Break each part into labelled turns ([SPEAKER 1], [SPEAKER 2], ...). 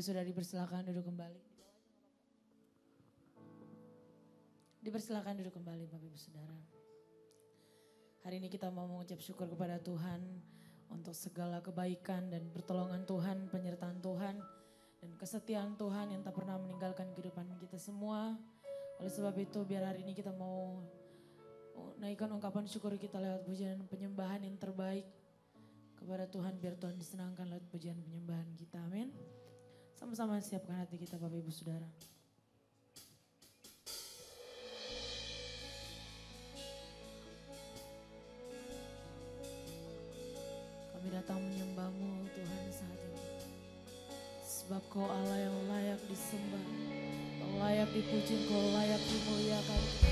[SPEAKER 1] Saudara dipersilakan duduk kembali. Dipersilakan duduk kembali Bapak Ibu Saudara. Hari ini kita mau mengucap syukur kepada Tuhan untuk segala kebaikan dan pertolongan Tuhan, penyertaan Tuhan dan kesetiaan Tuhan yang tak pernah meninggalkan kehidupan kita semua. Oleh sebab itu biar hari ini kita mau naikkan ungkapan syukur kita lewat pujian penyembahan yang terbaik kepada Tuhan, biar Tuhan disenangkan lewat pujian penyembahan kita. Amin. Sama-sama siapkan hati kita Bapak Ibu Saudara. Kami datang menyembah-Mu Tuhan saat ini. Sebab Kau Allah yang layak disembah, Kau layak dipuji, Kau layak dimuliakan.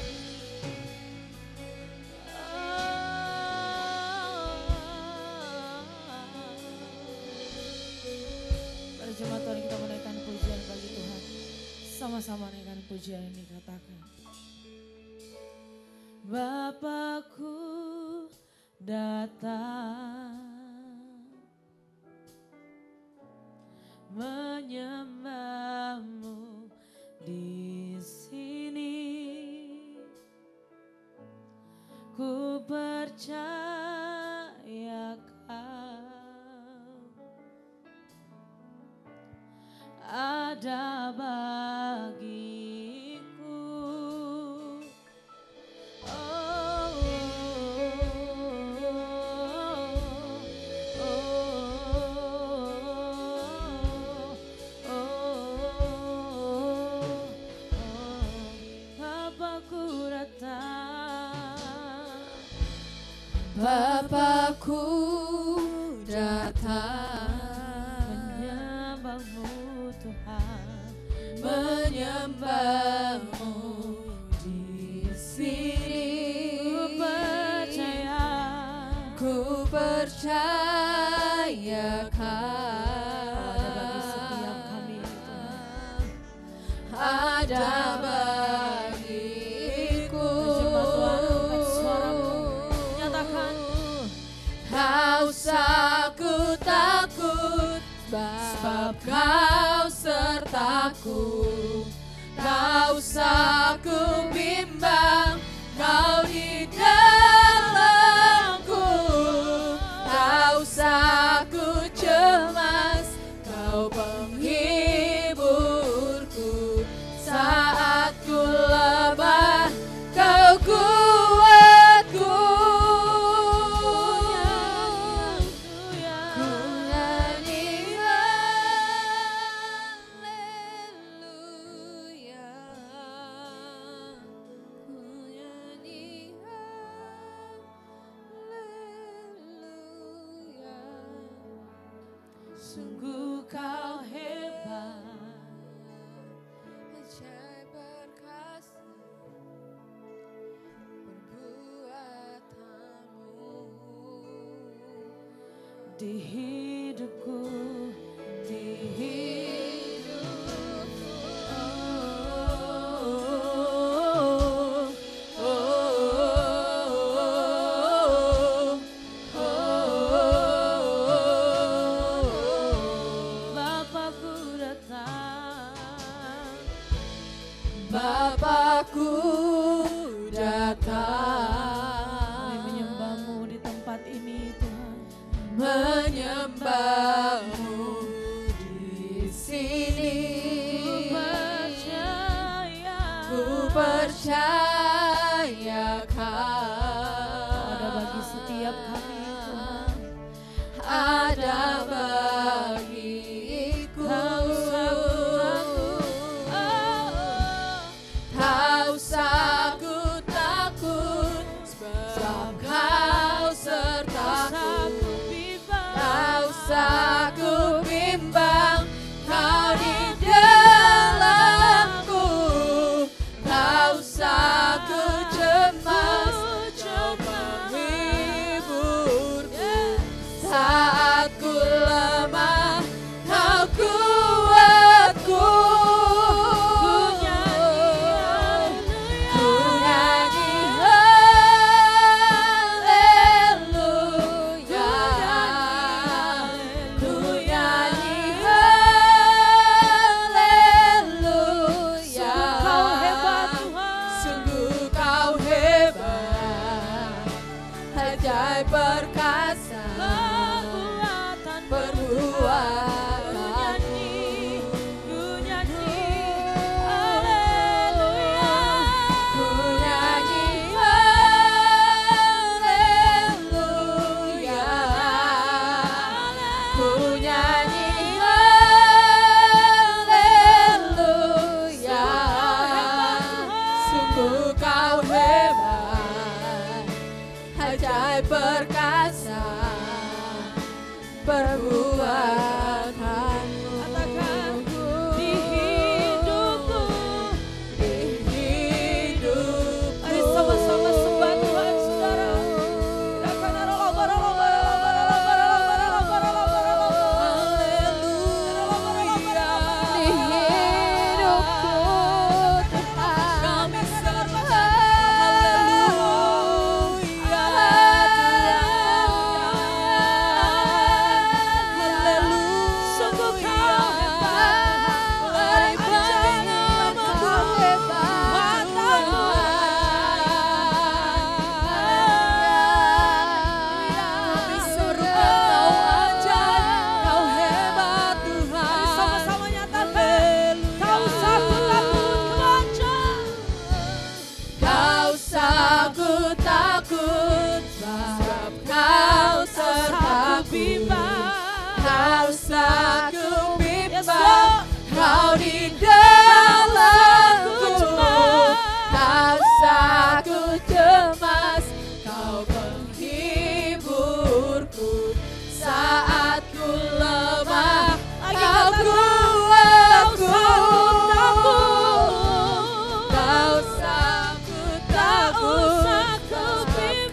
[SPEAKER 1] Jemaat Tuhan, kita menaikkan pujian bagi Tuhan. Sama-sama naikkan pujian ini, katakan. Bapakku datang menyembah-Mu di sini. Ku percayakan ada bagiku. Oh, Bapakku datang,
[SPEAKER 2] Bapakku datang, menyembah-Mu di sini. Ku percayakan ada bagiku.
[SPEAKER 1] Nyatakan,
[SPEAKER 2] tak usah ku takut, sebab Kau sertaku. Tak usah ku bimbang, Kau di dalamku. Tak usah ku cemas, Kau penghiburku. Saat ku lemah, Kau kuatku. Ku nyanyi haleluya, ku nyanyi haleluya.
[SPEAKER 1] sungguh Kau hebat,
[SPEAKER 2] ajaib perkasa perbuatanmu
[SPEAKER 1] di hidupku, di hidupku. Bapakku datang,
[SPEAKER 2] Bapakku datang,
[SPEAKER 1] kami menyembah-Mu di tempat ini Tuhan.
[SPEAKER 2] menyembah-Mu di sini. Ku percayakan
[SPEAKER 1] ada bagi setiap kami Tuhan.
[SPEAKER 2] ada bagiku. Tak usah ku takut, sebab Kau sertaku. Tak usah ku bimbang, Kau di dalamku. Tak usah ku cemas, Kau penghiburku. Saat ku lemah, ajaib perkasa perbuatanmu.
[SPEAKER 1] Ku nyanyi, haleluya.
[SPEAKER 2] Ku nyanyi haleluya. Ku nyanyi haleluya. Sungguh kau hebat, ajaib perkasa perbuatanmu.
[SPEAKER 1] Katakan di hidupku,
[SPEAKER 2] Di hidupku.
[SPEAKER 1] mari sama-sama sembah Tuhan, saudara. Katakan
[SPEAKER 2] Di hidupku Tuhan
[SPEAKER 1] kami serahkan.
[SPEAKER 2] haleluya haleluya
[SPEAKER 1] Sungguh kau
[SPEAKER 2] hebat kau hebat kami serukan kau ajaib kau hebat Tuhan
[SPEAKER 1] Sama-sama nyatakan, kau sanggup takut kebaca.
[SPEAKER 2] Kau sanggup takut sebab kau sertaku
[SPEAKER 1] bimbang.
[SPEAKER 2] Kau sanggup
[SPEAKER 1] Yes,
[SPEAKER 2] bimbang
[SPEAKER 1] Lord.
[SPEAKER 2] Kau di dalamku
[SPEAKER 1] cemas.
[SPEAKER 2] Kau sanggup cemas Kau penghiburku saat ku lemah
[SPEAKER 1] Lagi
[SPEAKER 2] Kau
[SPEAKER 1] katakan,
[SPEAKER 2] kuatku
[SPEAKER 1] kau sanggup takut.
[SPEAKER 2] Kau sanggup takut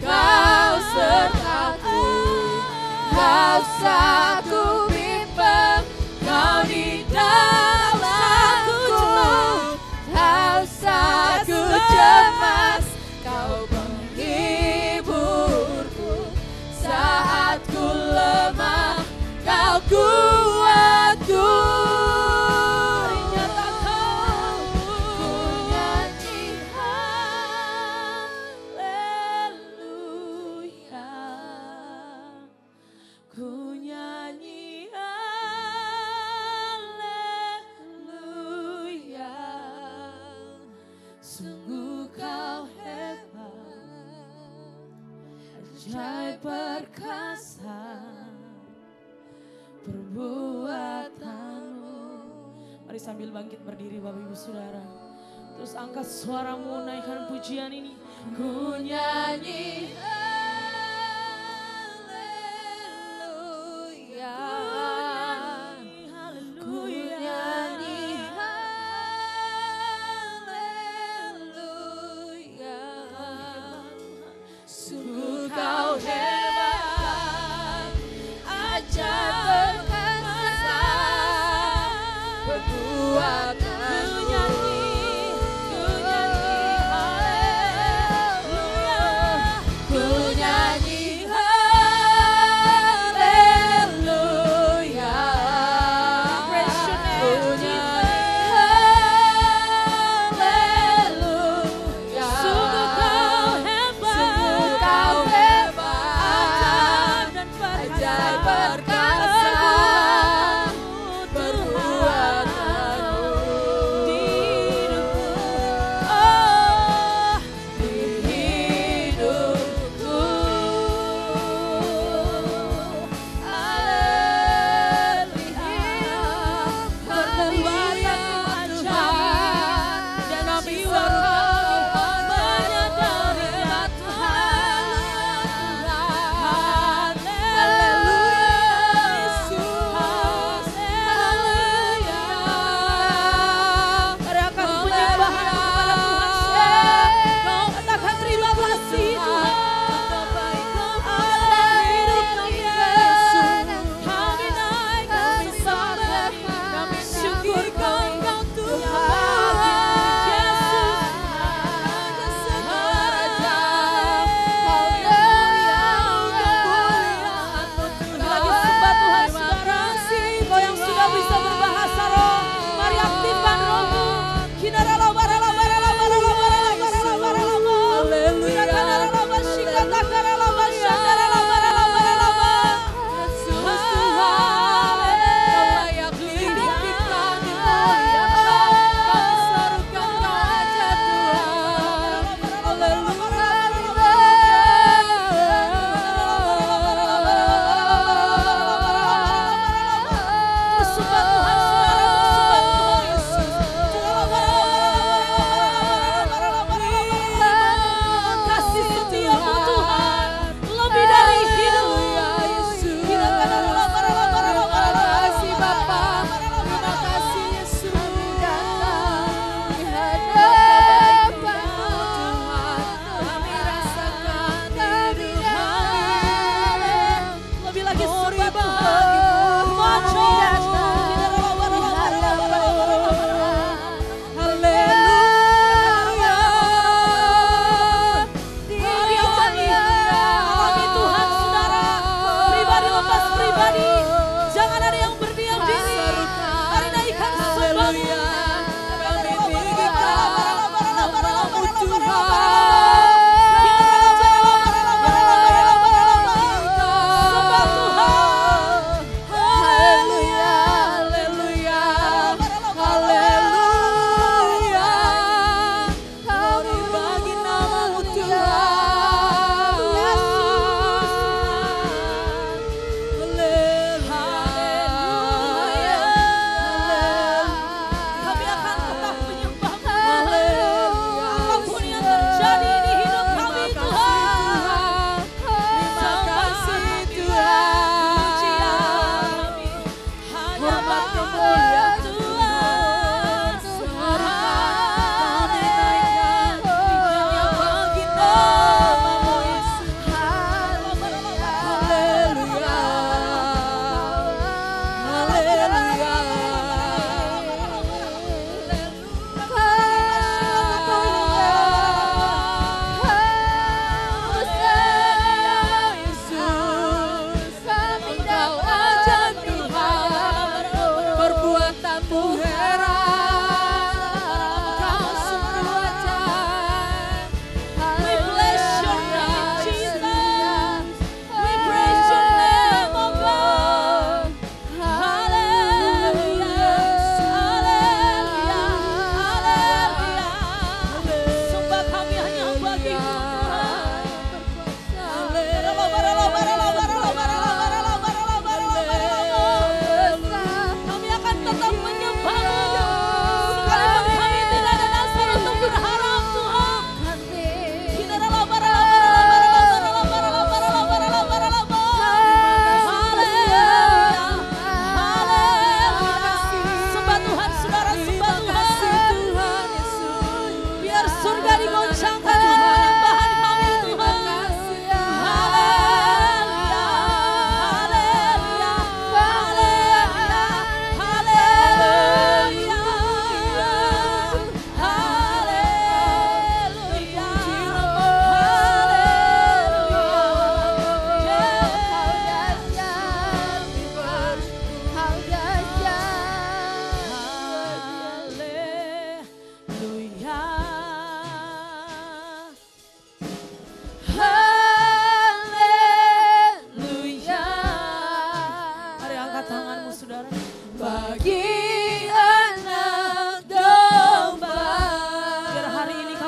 [SPEAKER 2] Kau sertaku Kau sanggup bimbang Kau di dalamku Kau sanggup cemas Kau penghiburku saat ku lemah Kau kuatku
[SPEAKER 1] Mari nyatakan,
[SPEAKER 2] Ku nyanyi
[SPEAKER 1] haleluya. Ku nyanyi haleluya. Sungguh kau hebat, ajaib perkasa perbuatanmu. Mari sambil bangkit berdiri Bapak Ibu Saudara. Terus angkat suaramu, naikkan pujian ini. Ku nyanyi
[SPEAKER 2] haleluya Ku
[SPEAKER 1] haleluya.
[SPEAKER 2] nyanyi haleluya Sungguh kau hebat ajaib perkasa perbuatanmu
[SPEAKER 1] Ku nyanyi haleluya.
[SPEAKER 2] Ku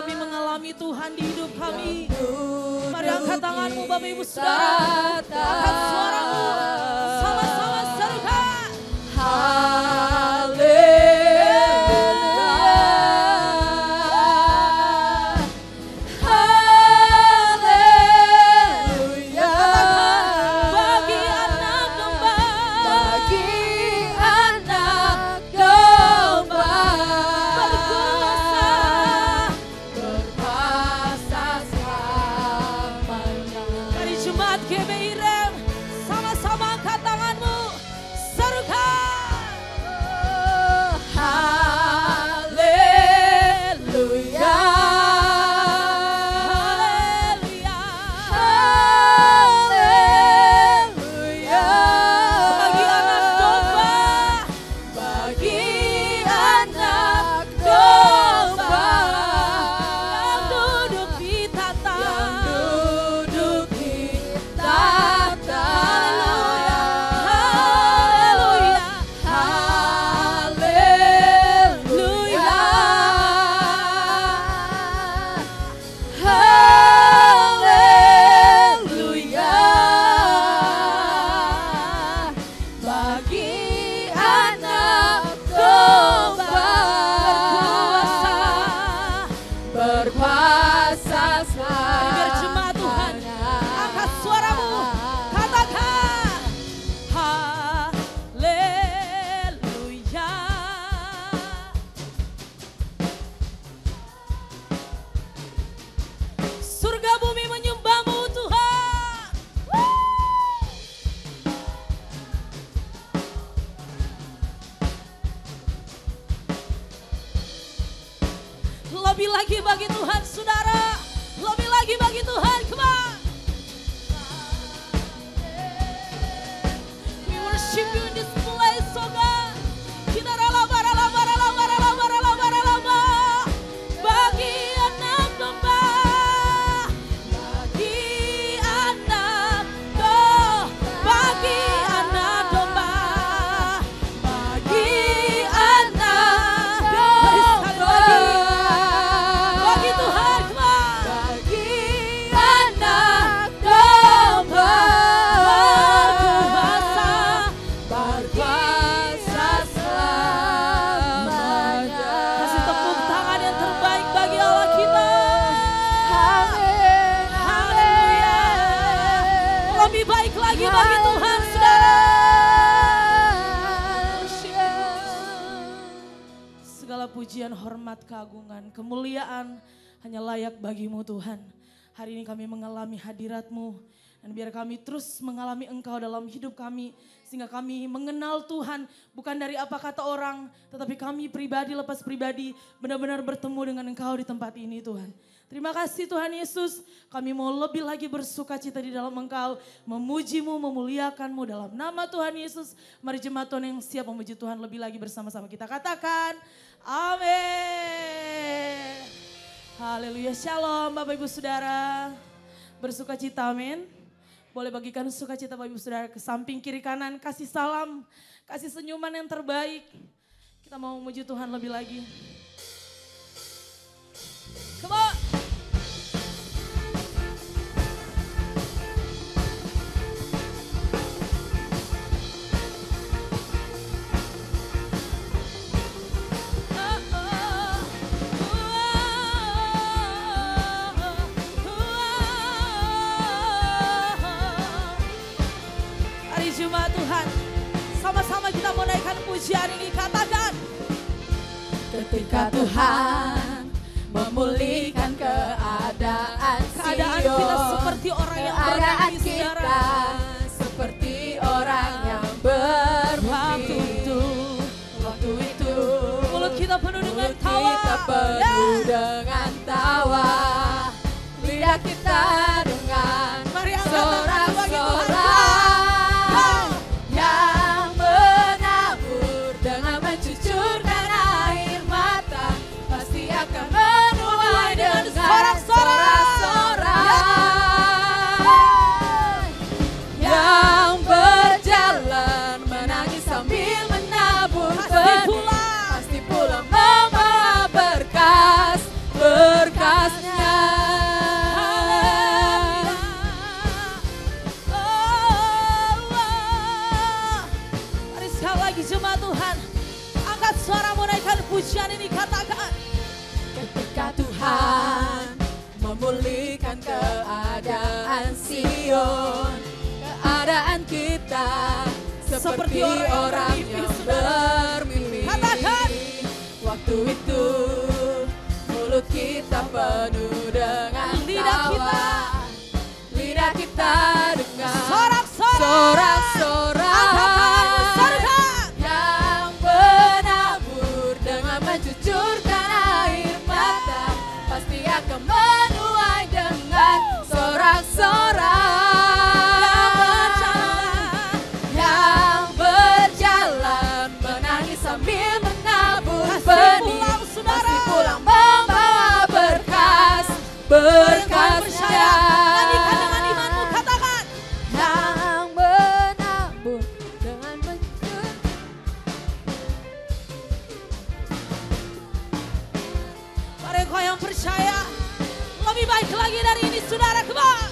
[SPEAKER 1] kami mengalami Tuhan di hidup kami. Mari angkat tanganmu Bapak Ibu Saudara. Angkat suaramu. Sama-sama serukan. Lebih lagi bagi Tuhan saudara, lebih lagi bagi Tuhan, come on. We worship you in this place, oh God. Kita rela bagi anak domba, bagi anak domba, bagi anak domba, bagi anak domba. Bagi Tuhan, come on. Bagi anak domba berkuasa selamanya. Kasih tepuk tangan yang terbaik bagi Allah kita. Haleluya. Lebih baik lagi bagi Tuhan, saudara. Segala pujian, hormat, keagungan, kemuliaan hanya layak bagimu Tuhan. Hari ini kami mengalami hadirat-Mu. Dan biar kami terus mengalami Engkau dalam hidup kami. Sehingga kami mengenal Tuhan bukan dari apa kata orang. Tetapi kami pribadi lepas pribadi benar-benar bertemu dengan Engkau di tempat ini Tuhan. Terima kasih Tuhan Yesus. Kami mau lebih lagi bersuka cita di dalam Engkau. Memuji-Mu, memuliakan-Mu dalam nama Tuhan Yesus. Mari jemaat Tuhan yang siap memuji Tuhan lebih lagi bersama-sama kita katakan. Amin. Haleluya, shalom Bapak Ibu Saudara. Bersuka cita, amin. Boleh bagikan sukacita Bapak Ibu Saudara ke samping kiri kanan. Kasih salam, kasih senyuman yang terbaik. Kita mau memuji Tuhan lebih lagi. Come on. Jemaat Tuhan, sama-sama kita mau naikkan pujian ini, katakan.
[SPEAKER 2] Ketika Tuhan memulihkan keadaan
[SPEAKER 1] kita seperti orang yang
[SPEAKER 2] keadaan
[SPEAKER 1] berbakti,
[SPEAKER 2] kita seperti orang yang berbakti. Waktu itu
[SPEAKER 1] mulut kita penuh dengan tawa,
[SPEAKER 2] kita penuh dengan tawa, lidah kita dengan sorak-sorai. Yang berjalan menangis sambil menabur benih, pasti pula membawa berkas keadaan Sion, keadaan kita seperti orang yang bermimpi. Waktu itu mulut kita penuh dengan tawa, lidah kita dengan sorak-sorai yang menabur dengan mencucurkan air mata, pasti akan menuai dengan sorak-sorai yang berjalan menangis sambil menabur benih, pasti pulang membawa berkasnya.
[SPEAKER 1] Nyanyikan dengan imanmu, katakan
[SPEAKER 2] Yang menabur dengan mencur.
[SPEAKER 1] Mari kau yang percaya lebih baik lagi dari ini, saudara. Kembali.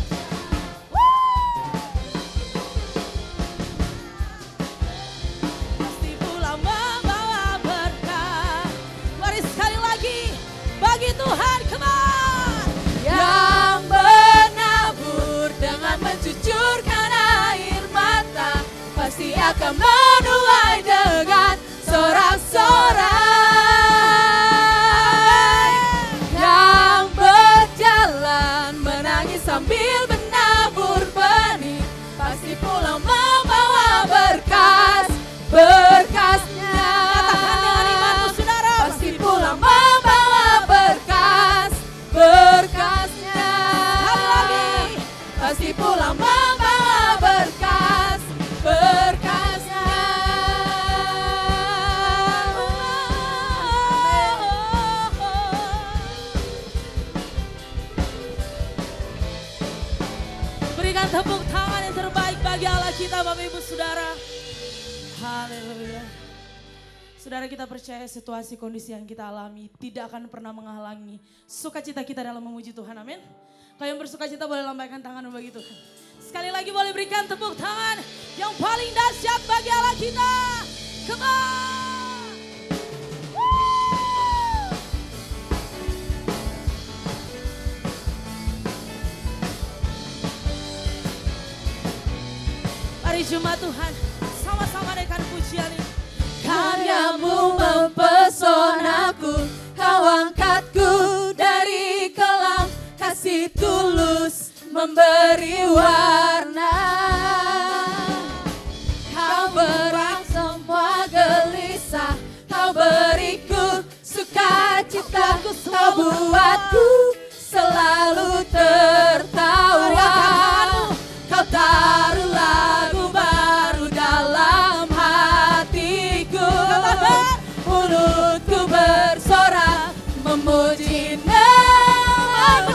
[SPEAKER 1] Pasti pulang membawa berkat. Mari sekali lagi bagi Tuhan. Kembali.
[SPEAKER 2] Yang menabur dengan mencucurkan air mata, pasti akan menuai dengan sorak-sorai. Yang berjalan menangis sambil menabur benih, pasti pulang membawa berkasnya.
[SPEAKER 1] Katakan dengan imanmu, saudara.
[SPEAKER 2] Pasti pulang membawa berkasnya.
[SPEAKER 1] Sekali lagi.
[SPEAKER 2] Pasti pulang membawa berkasnya.
[SPEAKER 1] Berikan tepuk tangan yang terbaik bagi Allah kita, Bapak Ibu Saudara. Haleluya. Saudara, kita percaya situasi kondisi yang kita alami tidak akan pernah menghalangi sukacita kita dalam memuji Tuhan. Amin. Kalau yang bersukacita boleh lambaikan tangan bagi Tuhan. Sekali lagi boleh berikan tepuk tangan yang paling dahsyat bagi Allah kita. Come on. Woo. Mari jemaat Tuhan, sama-sama naikkan pujian ini.
[SPEAKER 2] Karyamu mempesonaku, kau angkatku dari kelam, kasih tulus memberi warna. Kau beri semua gelisah, kau beriku sukacita, kau buatku selalu tertawa. Kau taruh lagu baru dalam hatiku, mulutku bersorak memuji namamu.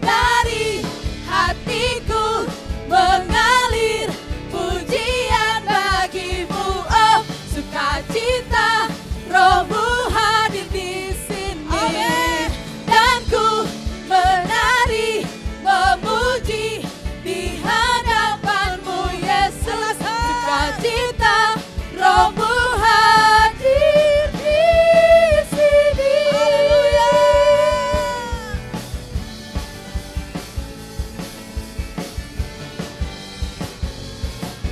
[SPEAKER 2] Dari hatiku mengalir pujian bagimu, oh sukacita, Rohmu hadir di sini. Dan ku menari memuji di hadapanmu Yesus, sukacita, Rohmu hadir di sini. Haleluya.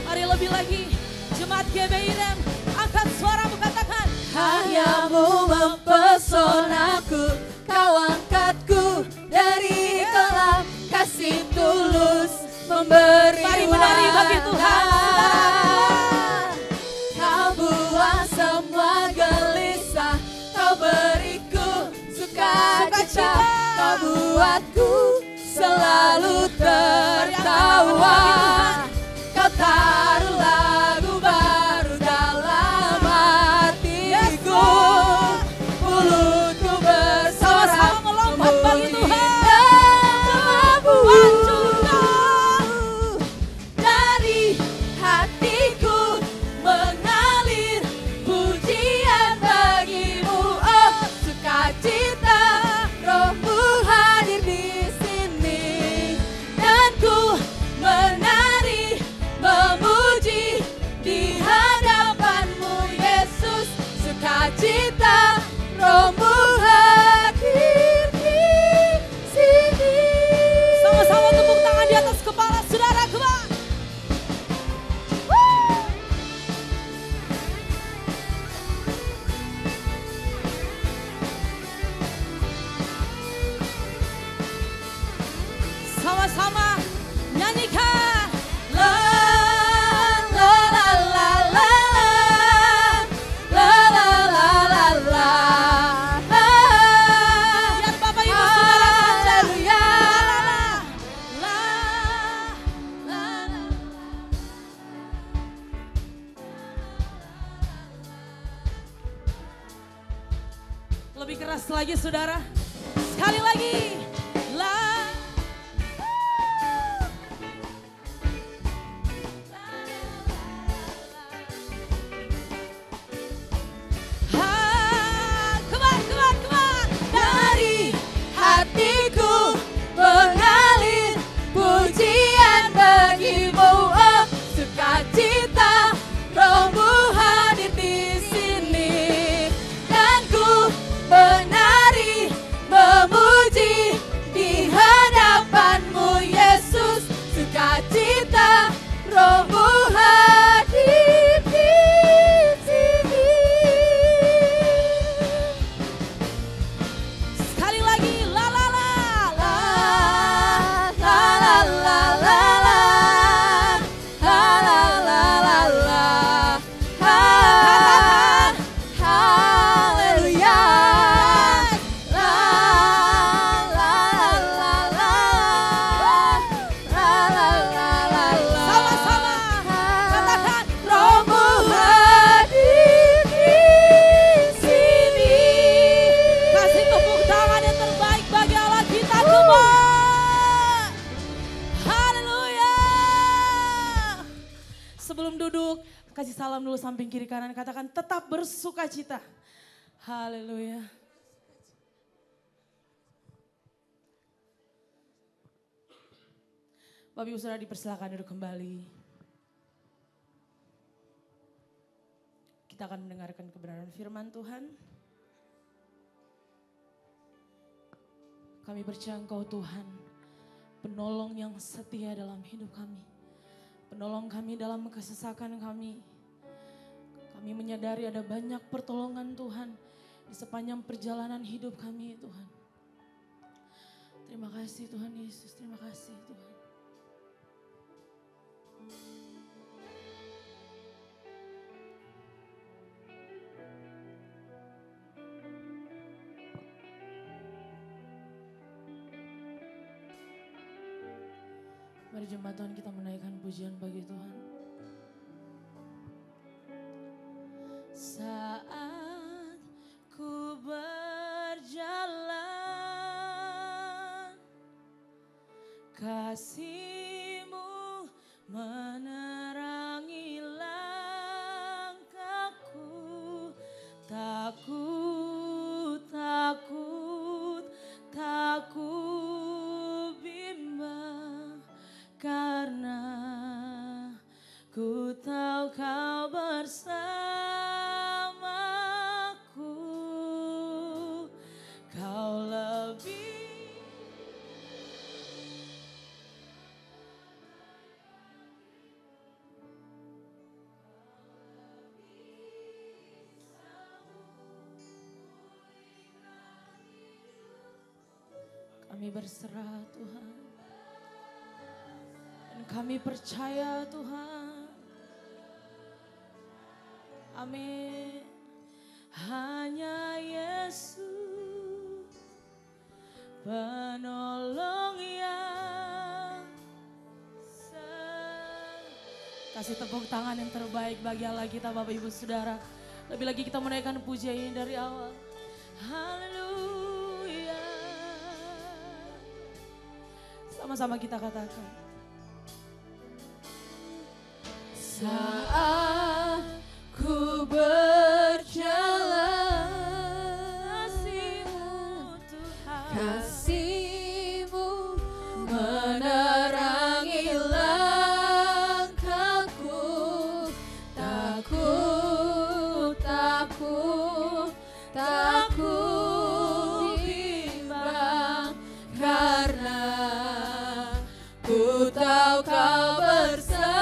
[SPEAKER 1] Mari lebih lagi, jemaat GBIREM, angkat suaramu, katakan.
[SPEAKER 2] Karyamu mempesonaku, kau angkatku dari kelam, kasih tulus memberi
[SPEAKER 1] Mari menari bagi Tuhan,
[SPEAKER 2] Kau buang semua gelisah, kau beriku sukacita, kau buatku selalu tertawa. Kau taruh lagu baru dalam hatiku, mulutku bersorak
[SPEAKER 1] melompat bagi
[SPEAKER 2] memuji
[SPEAKER 1] Tuhan.
[SPEAKER 2] namamu. Dari hatiku mengalir pujian bagimu, oh sukacita, Rohmu hadir di sini. Dan ku menari memuji
[SPEAKER 1] Sama-sama nyanyikan.
[SPEAKER 2] La la la la la la la la la la.
[SPEAKER 1] Biar Bapak Ibu Saudara saja.
[SPEAKER 2] Haleluya.
[SPEAKER 1] La la la. Lebih keras lagi saudara. Sekali lagi. La. Kemar.
[SPEAKER 2] Dari hatiku mengalir pujian bagimu, oh sukacita Rohmu hadir di sini, dan ku menari memuji di hadapanmu Yesus, sukacita Rohmu hadir di sini.
[SPEAKER 1] Sekali lagi. La la la.
[SPEAKER 2] La la la la la la la la la la. Haleluya. La la la la la.
[SPEAKER 1] Sama-sama. Katakan.
[SPEAKER 2] Rohmu hadir di sini.
[SPEAKER 1] Kasih tepuk tangan yang terbaik bagi Allah kita. Kemar. Haleluya. Sebelum duduk, kasih salam dulu samping kiri kanan. Katakan tetap bersuka cita. Haleluya. Bapak Ibu Saudara dipersilakan duduk kembali. Kita akan mendengarkan kebenaran firman Tuhan. Kami percaya Engkau Tuhan, penolong yang setia dalam hidup kami. Penolong kami dalam kesesakan kami. Kami menyadari ada banyak pertolongan Tuhan di sepanjang perjalanan hidup kami Tuhan. Terima kasih Tuhan Yesus, terima kasih Tuhan. Mari jemaat Tuhan kita menaikkan pujian bagi Tuhan. Saat ku berjalan, kasih-Mu menerangi langkahku. Takut bimbang, karena ku tahu Kau bersamaku. Kau lebih kami berserah Tuhan. Dan kami percaya Tuhan. Amin. Hanya Yesus penolong yang kasih tepuk tangan yang terbaik bagi Allah kita Bapak Ibu Saudara. Lebih lagi kita menaikkan pujian ini dari awal. Haleluya. Sama-sama kita katakan.
[SPEAKER 2] Saat ku berjalan,
[SPEAKER 1] Kasih-Mu Tuhan,
[SPEAKER 2] kasih-Mu menerangi langkahku. Takut bimbang, karena ku tahu Kau bersamaku.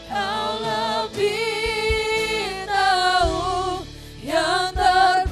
[SPEAKER 2] Kau lebih tahu yang terbaik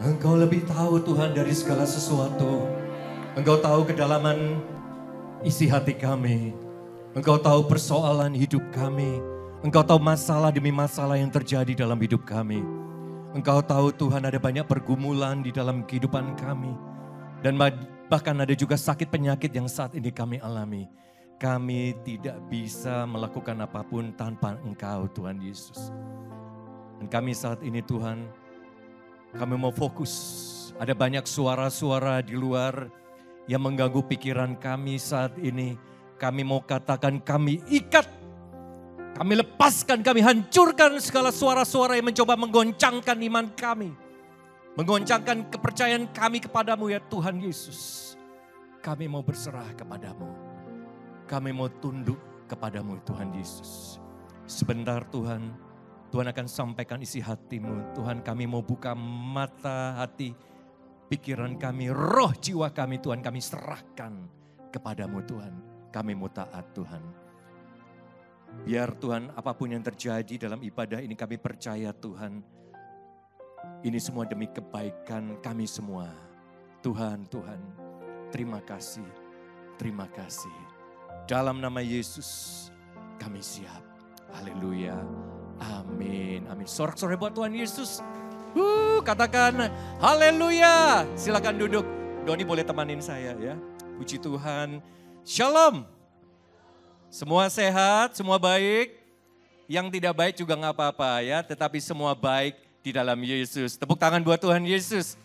[SPEAKER 3] Engkau lebih tahu Tuhan dari segala sesuatu. Engkau tahu kedalaman isi hati kami. Engkau tahu persoalan hidup kami. Engkau tahu masalah demi masalah yang terjadi dalam hidup kami. Engkau tahu Tuhan ada banyak pergumulan di dalam kehidupan kami. Dan bahkan ada juga sakit penyakit yang saat ini kami alami. Kami tidak bisa melakukan apapun tanpa Engkau Tuhan Yesus. Dan kami saat ini Tuhan, kami mau fokus. Ada banyak suara-suara di luar yang mengganggu pikiran kami saat ini. Kami mau katakan kami ikat. Kami lepaskan, kami hancurkan segala suara-suara yang mencoba menggoncangkan iman kami. Menggoncangkan kepercayaan kami kepadamu ya Tuhan Yesus. Kami mau berserah kepadamu. Kami mau tunduk kepadamu Tuhan Yesus. Sebentar Tuhan, Tuhan akan sampaikan isi hatimu. Tuhan kami mau buka mata hati, pikiran kami, roh jiwa kami Tuhan kami serahkan kepadamu Tuhan. Kami mau taat Tuhan. Biar Tuhan apapun yang terjadi dalam ibadah ini kami percaya Tuhan. Ini semua demi kebaikan kami semua. Tuhan, Tuhan, terima kasih, terima kasih. Dalam nama Yesus kami siap. Haleluya. Amin, amin. Sorak-sorai buat Tuhan Yesus. Katakan haleluya. Silakan duduk. Doni boleh temanin saya ya. Puji Tuhan. Shalom. Semua sehat, semua baik. Yang tidak baik juga gak apa-apa ya. Tetapi semua baik di dalam Yesus. Tepuk tangan buat Tuhan Yesus.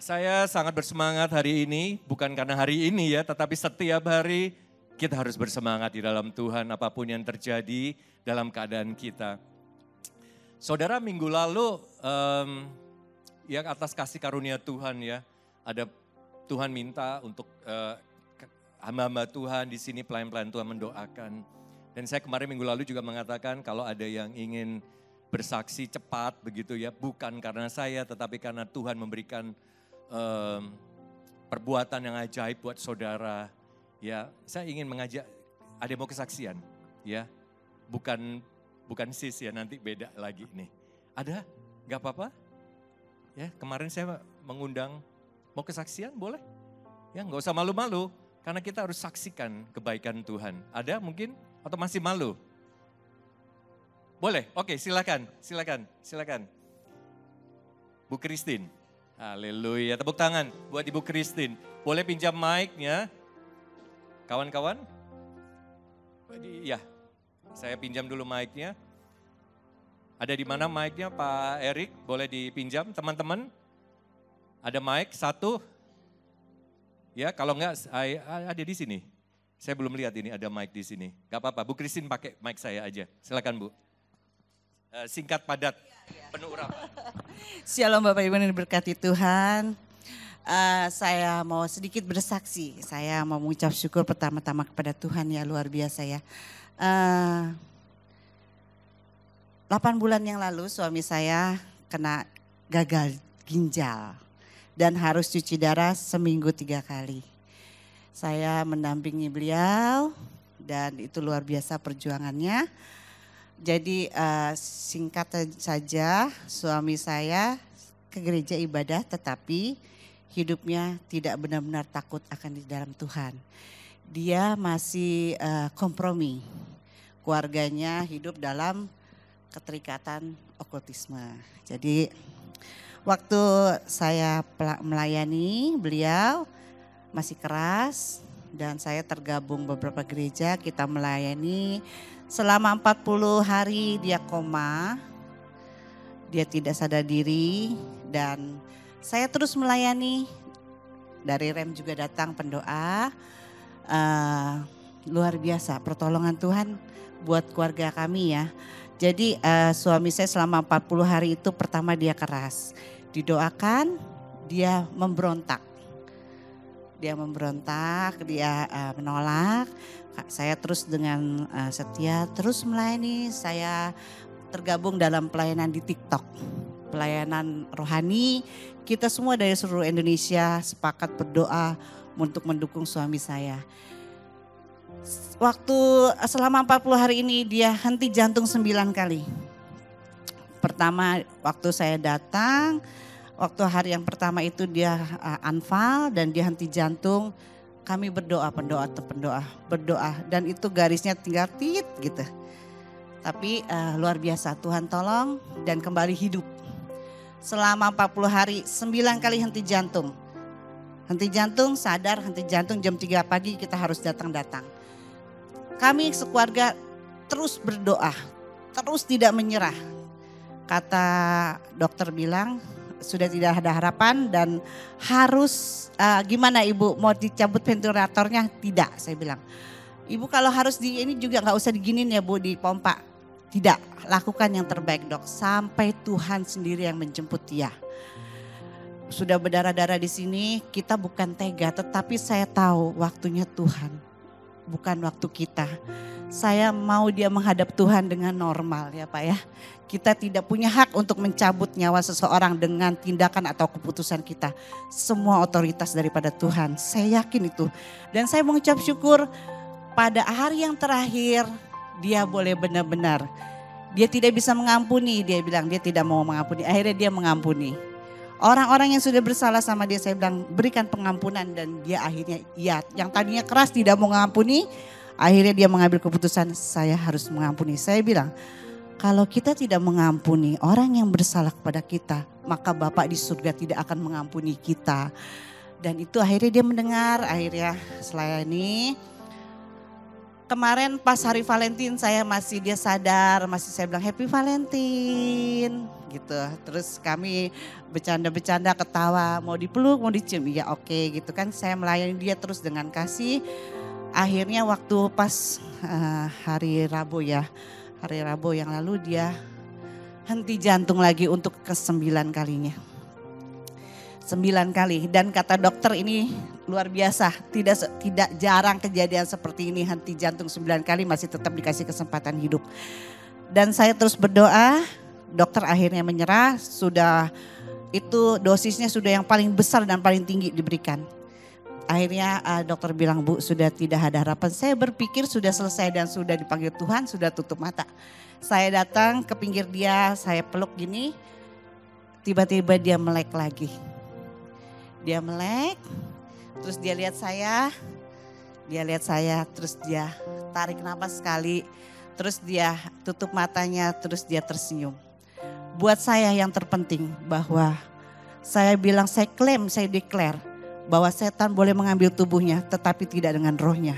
[SPEAKER 3] Saya sangat bersemangat hari ini. Bukan karena hari ini ya. Tetapi setiap hari kita harus bersemangat di dalam Tuhan. Apapun yang terjadi dalam keadaan kita. Saudara minggu lalu yang atas kasih karunia Tuhan ya. Ada Tuhan minta untuk hamba-hamba Tuhan di sini pelayan-pelayan Tuhan mendoakan. Dan saya kemarin minggu lalu juga mengatakan kalau ada yang ingin bersaksi cepat begitu ya. Bukan karena saya tetapi karena Tuhan memberikan perbuatan yang ajaib buat saudara. Ya, saya ingin mengajak, ada yang mau kesaksian, ya, bukan sis ya, nanti beda lagi nih. Ada? Gak apa-apa? Ya, kemarin saya mengundang, mau kesaksian boleh? Ya, gak usah malu-malu, karena kita harus saksikan kebaikan Tuhan. Ada mungkin? Atau masih malu? Boleh? Oke, silakan. Bu Christine, haleluya, tepuk tangan buat Ibu Christine. Boleh pinjam mic-nya? Kawan-kawan, ya, saya pinjam dulu mic-nya. Ada di mana mic-nya Pak Erik? Boleh dipinjam teman-teman? Ada mic satu? Ya, kalau enggak ada di sini. Saya belum lihat ini ada mic di sini. Gak apa-apa, Bu Christine pakai mic saya aja. Silakan Bu. Singkat padat, penuh urapan.
[SPEAKER 4] Shalom Bapak Ibu yang diberkati Tuhan. Saya mau sedikit bersaksi, saya mau mengucap syukur pertama-tama kepada Tuhan ya luar biasa ya. 8 bulan yang lalu suami saya kena gagal ginjal dan harus cuci darah seminggu 3 kali. Saya mendampingi beliau dan itu luar biasa perjuangannya. Jadi singkat saja suami saya ke gereja ibadah tetapi hidupnya tidak benar-benar takut akan di dalam Tuhan. Dia masih kompromi. Keluarganya hidup dalam keterikatan okultisme. Jadi waktu saya melayani beliau masih keras dan saya tergabung beberapa gereja, kita melayani selama 40 hari dia koma. Dia tidak sadar diri dan saya terus melayani, dari REM juga datang pendoa, luar biasa pertolongan Tuhan buat keluarga kami ya. Jadi suami saya selama 40 hari itu pertama dia keras, didoakan dia memberontak. Dia menolak, saya terus dengan setia terus melayani, saya tergabung dalam pelayanan di TikTok. Pelayanan rohani, kita semua dari seluruh Indonesia sepakat berdoa untuk mendukung suami saya. Waktu selama 40 hari ini dia henti jantung 9 kali. Pertama waktu saya datang Waktu hari yang pertama itu dia anfal dan dia henti jantung. Kami berdoa dan itu garisnya tinggal tit gitu. Tapi luar biasa, Tuhan tolong dan kembali hidup. Selama 40 hari 9 kali henti jantung. Henti jantung, sadar, henti jantung jam 3 pagi kita harus datang. Kami sekeluarga terus berdoa, terus tidak menyerah. Kata dokter bilang sudah tidak ada harapan dan harus gimana Ibu, mau dicabut ventilatornya? Tidak, saya bilang. Ibu kalau harus ini juga gak usah diginin ya Bu, dipompa. Tidak, lakukan yang terbaik dok, sampai Tuhan sendiri yang menjemput dia. Sudah berdarah-darah di sini, kita bukan tega, tetapi saya tahu waktunya Tuhan, bukan waktu kita. Saya mau dia menghadap Tuhan dengan normal ya Pak ya. Kita tidak punya hak untuk mencabut nyawa seseorang dengan tindakan atau keputusan kita. Semua otoritas daripada Tuhan, saya yakin itu. Dan saya mengucap syukur pada hari yang terakhir, dia boleh benar-benar. Dia tidak bisa mengampuni, dia bilang dia tidak mau mengampuni. Akhirnya dia mengampuni. Orang-orang yang sudah bersalah sama dia, saya bilang berikan pengampunan dan dia akhirnya iya. Yang tadinya keras tidak mau mengampuni, akhirnya dia mengambil keputusan saya harus mengampuni. Saya bilang kalau kita tidak mengampuni orang yang bersalah kepada kita, maka Bapak di surga tidak akan mengampuni kita. Dan itu akhirnya dia mendengar, akhirnya selayani. Kemarin pas hari Valentine dia sadar, saya bilang Happy Valentine gitu. Terus kami bercanda-bercanda ketawa, mau dipeluk, mau dicium, iya oke gitu kan. Saya melayani dia terus dengan kasih. Akhirnya waktu pas hari Rabu yang lalu dia henti jantung lagi untuk ke-9 kalinya. 9 kali dan kata dokter ini luar biasa, tidak jarang kejadian seperti ini, henti jantung 9 kali masih tetap dikasih kesempatan hidup. Dan saya terus berdoa, dokter akhirnya menyerah, sudah itu dosisnya sudah yang paling besar dan paling tinggi diberikan. Akhirnya dokter bilang Bu sudah tidak ada harapan, saya berpikir sudah selesai dan sudah dipanggil Tuhan, sudah tutup mata. Saya datang ke pinggir dia, saya peluk gini, tiba-tiba dia melek lagi. Dia melek, terus dia lihat saya, terus dia tarik napas sekali, terus dia tutup matanya, terus dia tersenyum. Buat saya yang terpenting bahwa saya bilang, saya klaim, saya declare bahwa setan boleh mengambil tubuhnya tetapi tidak dengan rohnya.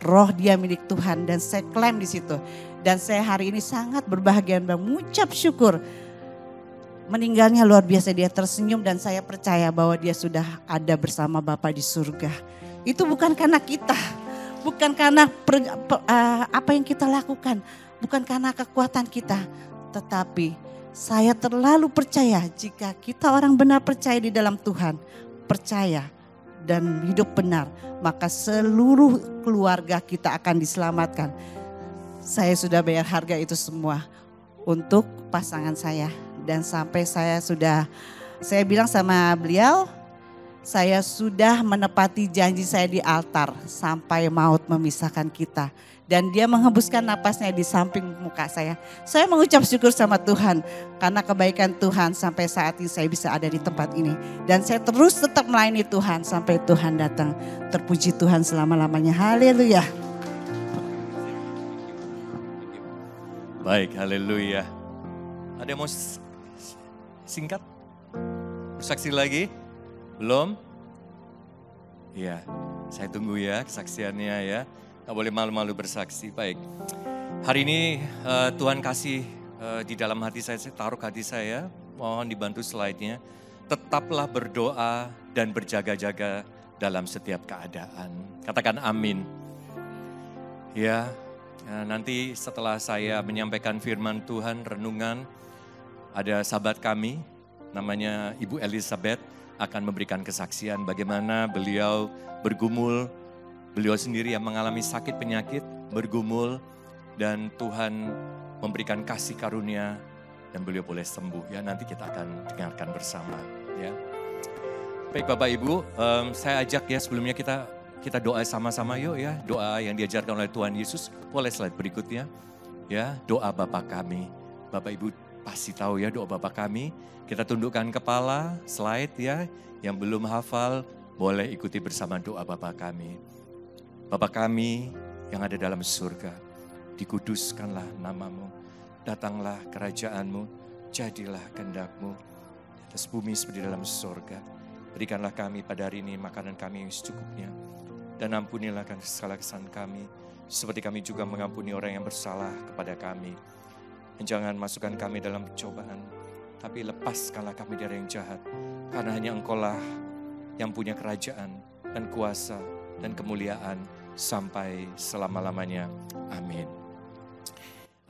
[SPEAKER 4] Roh dia milik Tuhan dan saya klaim di situ. Dan saya hari ini sangat berbahagia dan mengucap syukur. Meninggalnya luar biasa, dia tersenyum dan saya percaya bahwa dia sudah ada bersama Bapa di surga. Itu bukan karena kita, bukan karena apa yang kita lakukan, bukan karena kekuatan kita. Tetapi saya terlalu percaya jika kita orang benar percaya di dalam Tuhan, percaya dan hidup benar, maka seluruh keluarga kita akan diselamatkan. Saya sudah bayar harga itu semua untuk pasangan saya. Dan sampai saya bilang sama beliau, saya sudah menepati janji saya di altar sampai maut memisahkan kita. Dan dia menghembuskan napasnya di samping muka saya. Saya mengucap syukur sama Tuhan karena kebaikan Tuhan sampai saat ini saya bisa ada di tempat ini. Dan saya terus tetap melayani Tuhan sampai Tuhan datang. Terpuji Tuhan selama-lamanya. Haleluya.
[SPEAKER 3] Baik, haleluya. Ada yang mau singkat? Bersaksi lagi? Belum? Iya, saya tunggu ya kesaksiannya ya. Gak boleh malu-malu bersaksi. Baik, hari ini Tuhan kasih di dalam hati saya taruh hati saya. Mohon dibantu slide-nya. Tetaplah berdoa dan berjaga-jaga dalam setiap keadaan. Katakan amin. Ya, nanti setelah saya menyampaikan firman Tuhan, renungan, ada sahabat kami, namanya Ibu Elizabeth, akan memberikan kesaksian bagaimana beliau bergumul, beliau sendiri yang mengalami sakit penyakit, bergumul, dan Tuhan memberikan kasih karunia, dan beliau boleh sembuh. Ya, nanti kita akan dengarkan bersama. Ya, baik Bapak Ibu, saya ajak ya sebelumnya kita doa sama-sama yuk ya, doa yang diajarkan oleh Tuhan Yesus. Boleh slide berikutnya. Ya, doa Bapa kami. Bapak Ibu pasti tahu ya doa Bapa kami. Kita tundukkan kepala, slide ya. Yang belum hafal, boleh ikuti bersama doa Bapa kami. Bapa kami yang ada dalam surga, dikuduskanlah namamu. Datanglah kerajaanmu, jadilah kehendak-mu di atas bumi seperti dalam surga. Berikanlah kami pada hari ini makanan kami yang secukupnya. Dan ampunilah segala kesalahan kami, seperti kami juga mengampuni orang yang bersalah kepada kami. Dan jangan masukkan kami dalam pencobaan, tapi lepaskanlah kami dari yang jahat. Karena hanya Engkau-lah yang punya kerajaan dan kuasa dan kemuliaan sampai selama-lamanya. Amin.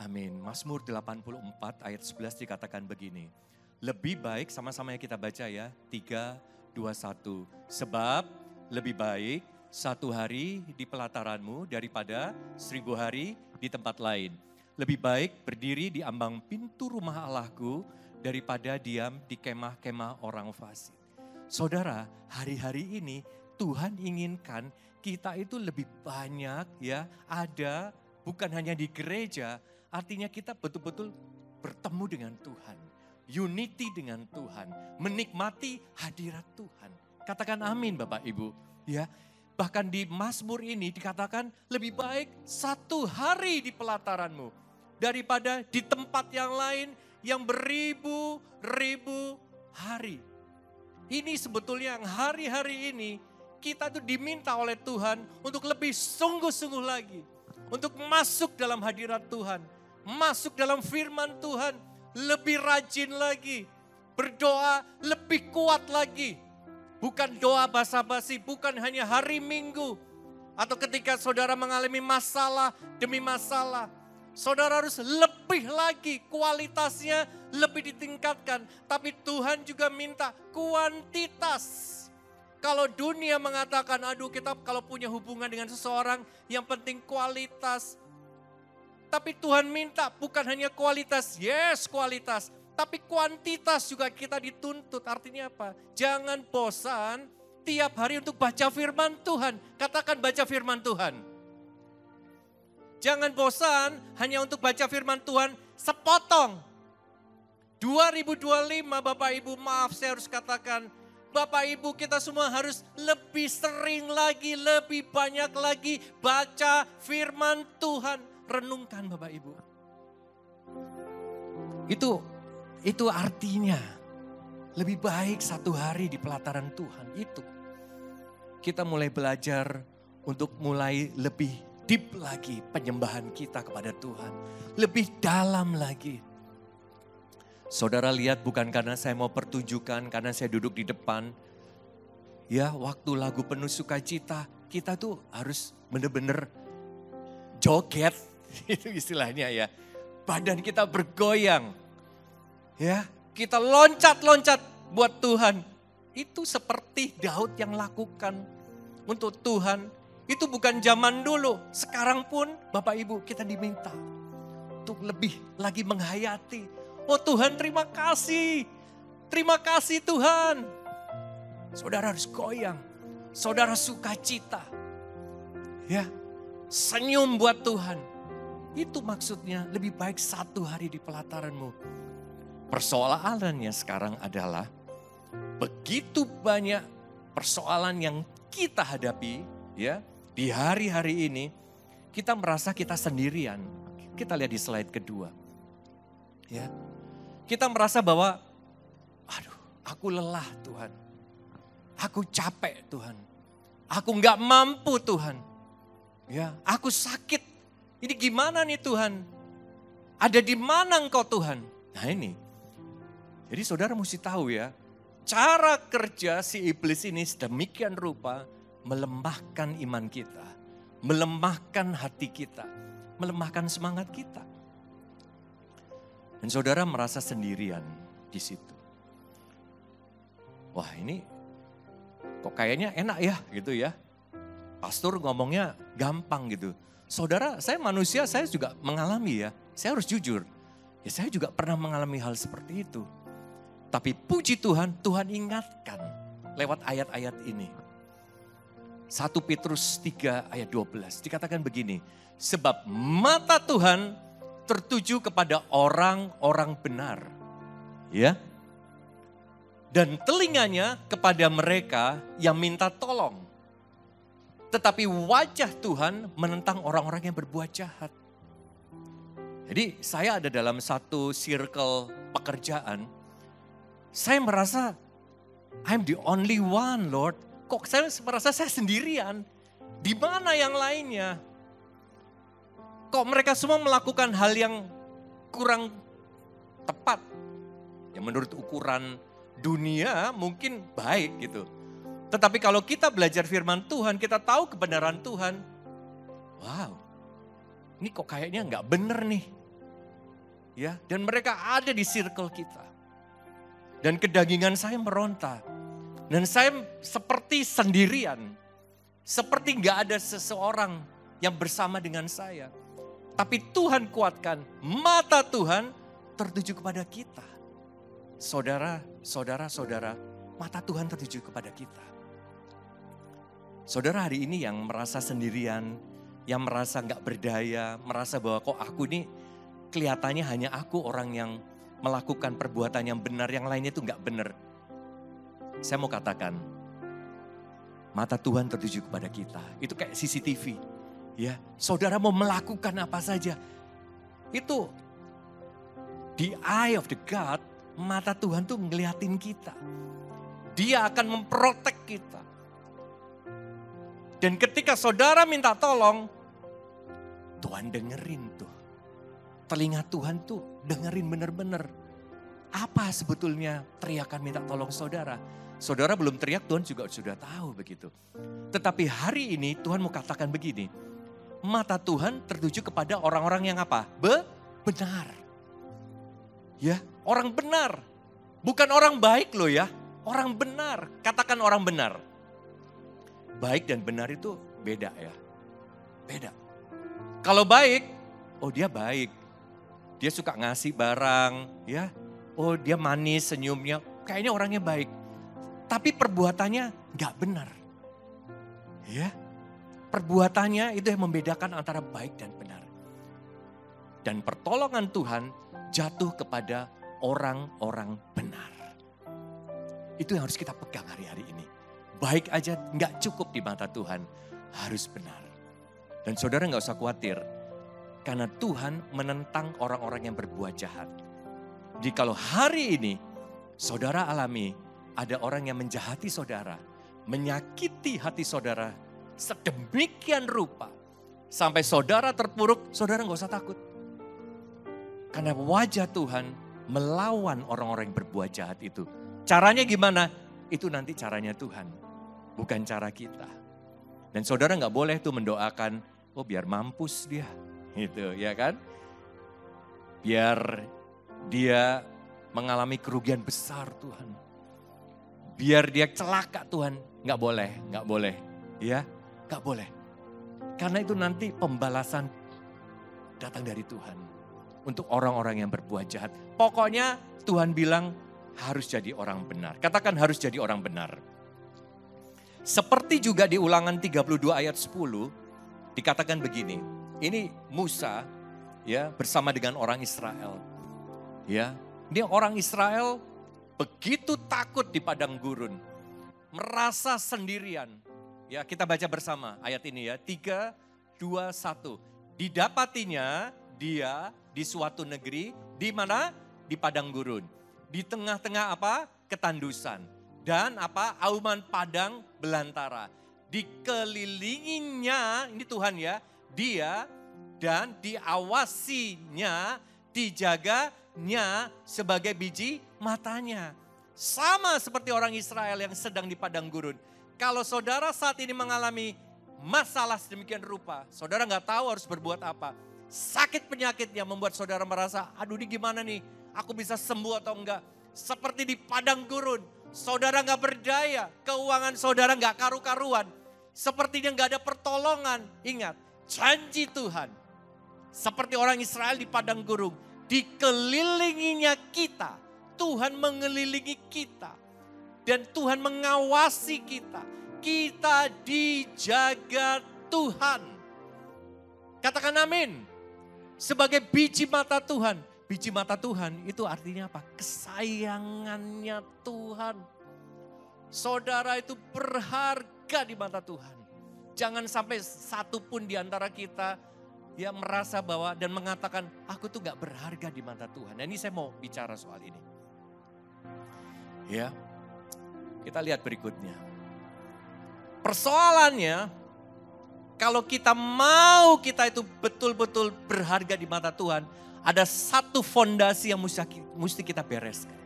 [SPEAKER 3] Amin. Mazmur 84 ayat 11 dikatakan begini. Lebih baik, sama-sama yang kita baca ya. 3, 2, 1. Sebab lebih baik 1 hari di pelataranmu daripada 1000 hari di tempat lain. Lebih baik berdiri di ambang pintu rumah Allahku daripada diam di kemah-kemah orang fasik. Saudara, hari-hari ini Tuhan inginkan kita itu lebih banyak ya, ada bukan hanya di gereja, artinya kita betul-betul bertemu dengan Tuhan. Unity dengan Tuhan, menikmati hadirat Tuhan. Katakan amin Bapak Ibu. Ya, bahkan di Mazmur ini dikatakan lebih baik 1 hari di pelataranmu daripada di tempat yang lain yang beribu-ribu hari. Ini sebetulnya yang hari-hari ini kita tuh diminta oleh Tuhan untuk lebih sungguh-sungguh lagi. Untuk masuk dalam hadirat Tuhan, masuk dalam firman Tuhan, lebih rajin lagi. Berdoa lebih kuat lagi. Bukan doa basa-basi, bukan hanya hari Minggu. Atau ketika saudara mengalami masalah demi masalah. Saudara harus lebih lagi, kualitasnya lebih ditingkatkan. Tapi Tuhan juga minta kuantitas. Kalau dunia mengatakan, aduh kita kalau punya hubungan dengan seseorang yang penting kualitas. Tapi Tuhan minta bukan hanya kualitas, yes kualitas. Tapi kuantitas juga kita dituntut. Artinya apa? Jangan bosan tiap hari untuk baca firman Tuhan. Katakan baca firman Tuhan. Jangan bosan hanya untuk baca firman Tuhan sepotong. 2025 Bapak Ibu, maaf saya harus katakan. Bapak Ibu kita semua harus lebih sering lagi, lebih banyak lagi baca firman Tuhan. Renungkan Bapak Ibu. Itu artinya lebih baik 1 hari di pelataran Tuhan itu. Kita mulai belajar untuk mulai lebih deep lagi penyembahan kita kepada Tuhan. Lebih dalam lagi. Saudara lihat bukan karena saya mau pertunjukan, karena saya duduk di depan. Ya waktu lagu penuh sukacita, kita tuh harus benar-benar joget. Itu istilahnya ya. Badan kita bergoyang. Ya, kita loncat-loncat buat Tuhan. Itu seperti Daud yang lakukan untuk Tuhan. Itu bukan zaman dulu, sekarang pun Bapak Ibu kita diminta untuk lebih lagi menghayati. Oh Tuhan terima kasih Tuhan. Saudara harus goyang, saudara sukacita. Ya, senyum buat Tuhan. Itu maksudnya lebih baik 1 hari di pelataranmu. Persoalannya sekarang adalah begitu banyak persoalan yang kita hadapi ya. Di hari-hari ini kita merasa kita sendirian. Kita lihat di slide kedua. Ya. Kita merasa bahwa aduh, aku lelah Tuhan. Aku capek Tuhan. Aku enggak mampu Tuhan. Ya, aku sakit. Ini gimana nih Tuhan? Ada di mana Engkau Tuhan? Nah ini. Jadi saudara mesti tahu ya, cara kerja si iblis ini sedemikian rupa melemahkan iman kita, melemahkan hati kita, melemahkan semangat kita. Dan saudara merasa sendirian di situ. Wah ini kok kayaknya enak ya gitu ya. Pastor ngomongnya gampang gitu. Saudara saya manusia, saya juga mengalami ya. Saya harus jujur. Ya saya juga pernah mengalami hal seperti itu. Tapi puji Tuhan, Tuhan ingatkan lewat ayat-ayat ini. 1 Petrus 3 ayat 12 dikatakan begini. Sebab mata Tuhan tertuju kepada orang-orang benar. Ya. Dan telinganya kepada mereka yang minta tolong. Tetapi wajah Tuhan menentang orang-orang yang berbuat jahat. Jadi saya ada dalam satu circle pekerjaan. Saya merasa I'm the only one, Lord. Kok saya merasa saya sendirian? Di mana yang lainnya? Kok mereka semua melakukan hal yang kurang tepat? Ya menurut ukuran dunia mungkin baik gitu. Tetapi kalau kita belajar firman Tuhan, kita tahu kebenaran Tuhan. Wow, ini kok kayaknya nggak bener nih. Ya, dan mereka ada di circle kita. Dan kedagingan saya meronta. Dan saya seperti sendirian. Seperti nggak ada seseorang yang bersama dengan saya. Tapi Tuhan kuatkan, mata Tuhan tertuju kepada kita. Saudara, mata Tuhan tertuju kepada kita. Saudara hari ini yang merasa sendirian, yang merasa nggak berdaya, merasa bahwa kok aku ini kelihatannya hanya aku orang yang melakukan perbuatan yang benar, yang lainnya itu nggak benar. Saya mau katakan, mata Tuhan tertuju kepada kita. Itu kayak CCTV. Ya, saudara mau melakukan apa saja. Itu the eye of the God, mata Tuhan tuh ngeliatin kita. Dia akan memprotek kita. Dan ketika saudara minta tolong, Tuhan dengerin tuh. Telinga Tuhan tuh dengerin bener-bener. Apa sebetulnya teriakan minta tolong saudara? Saudara belum teriak, Tuhan juga sudah tahu begitu. Tetapi hari ini Tuhan mau katakan begini. Mata Tuhan tertuju kepada orang-orang yang apa? Benar. Ya, orang benar. Bukan orang baik loh ya. Orang benar. Katakan orang benar. Baik dan benar itu beda ya. Beda. Kalau baik, oh dia baik. Dia suka ngasih barang, ya. Oh dia manis senyumnya, kayaknya orangnya baik. Tapi perbuatannya gak benar. Ya. Perbuatannya itu yang membedakan antara baik dan benar. Dan pertolongan Tuhan jatuh kepada orang-orang benar. Itu yang harus kita pegang hari-hari ini. Baik aja nggak cukup di mata Tuhan, harus benar. Dan saudara nggak usah khawatir, karena Tuhan menentang orang-orang yang berbuat jahat. Jadi kalau hari ini saudara alami ada orang yang menjahati saudara, menyakiti hati saudara sedemikian rupa, sampai saudara terpuruk, saudara nggak usah takut. Karena wajah Tuhan melawan orang-orang yang berbuat jahat itu. Caranya gimana? Itu nanti caranya Tuhan. Bukan cara kita. Dan saudara nggak boleh tuh mendoakan, oh biar mampus dia. Gitu ya kan. Biar dia mengalami kerugian besar Tuhan. Biar dia celaka Tuhan. Nggak boleh. Ya, nggak boleh. Karena itu nanti pembalasan datang dari Tuhan. Untuk orang-orang yang berbuat jahat. Pokoknya Tuhan bilang harus jadi orang benar. Katakan harus jadi orang benar. Seperti juga di Ulangan 32 ayat 10 dikatakan begini. Ini Musa ya bersama dengan orang Israel. Ya, ini orang Israel begitu takut di padang gurun. Merasa sendirian. Ya, kita baca bersama ayat ini ya. 3, 2, 1. Didapatinya dia di suatu negeri di mana? Di padang gurun. Di tengah-tengah apa? Ketandusan. Dan apa? Auman padang belantara. Dikelilinginya, ini Tuhan ya, dia dan diawasinya, dijaganya sebagai biji matanya. Sama seperti orang Israel yang sedang di padang gurun. Kalau saudara saat ini mengalami masalah sedemikian rupa, saudara nggak tahu harus berbuat apa. Sakit penyakitnya membuat saudara merasa, aduh ini gimana nih, aku bisa sembuh atau enggak. Seperti di padang gurun, saudara nggak berdaya, keuangan saudara nggak karu-karuan. Sepertinya nggak ada pertolongan. Ingat, janji Tuhan. Seperti orang Israel di padang gurun, dikelilinginya kita. Tuhan mengelilingi kita. Dan Tuhan mengawasi kita. Kita dijaga Tuhan. Katakan amin. Sebagai biji mata Tuhan. Biji mata Tuhan itu artinya apa? Kesayangannya Tuhan. Saudara itu berharga di mata Tuhan. Jangan sampai satu pun di antara kita yang merasa bahwa dan mengatakan aku tuh gak berharga di mata Tuhan. Dan ini saya mau bicara soal ini. Ya, kita lihat berikutnya. Persoalannya, kalau kita mau kita itu betul-betul berharga di mata Tuhan, ada satu fondasi yang mesti kita bereskan.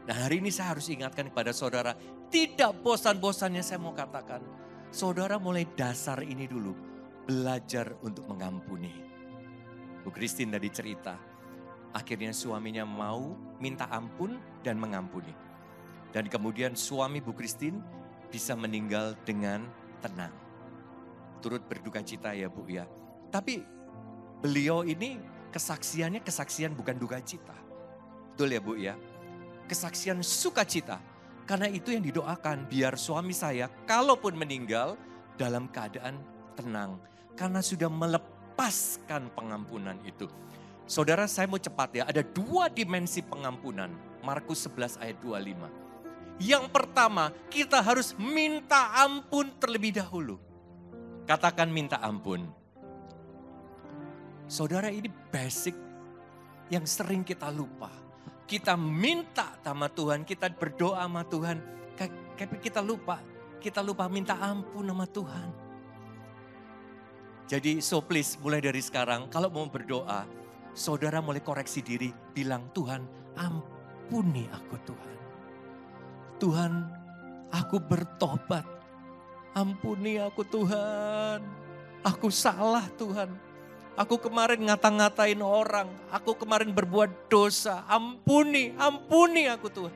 [SPEAKER 3] Dan hari ini saya harus ingatkan kepada saudara, tidak bosan-bosannya saya mau katakan, saudara mulai dasar ini dulu, belajar untuk mengampuni. Bu Christine tadi cerita, akhirnya suaminya mau minta ampun dan mengampuni. Dan kemudian suami Bu Christine bisa meninggal dengan tenang. Turut berduka cita ya Bu ya. Tapi beliau ini kesaksiannya kesaksian bukan duka cita. Betul ya Bu ya. Kesaksian sukacita. Karena itu yang didoakan biar suami saya kalaupun meninggal dalam keadaan tenang. Karena sudah melepaskan pengampunan itu. Saudara saya mau cepat ya, ada dua dimensi pengampunan. Markus 11 ayat 25. Yang pertama kita harus minta ampun terlebih dahulu. Katakan minta ampun. Saudara ini basic yang sering kita lupa. Kita minta sama Tuhan, kita berdoa sama Tuhan. Tapi kita lupa minta ampun sama Tuhan. Jadi so please mulai dari sekarang kalau mau berdoa, saudara mulai koreksi diri, bilang Tuhan ampuni aku Tuhan. Tuhan aku bertobat, ampuni aku Tuhan. Aku salah Tuhan. Aku kemarin ngata-ngatain orang, aku kemarin berbuat dosa, ampuni aku Tuhan.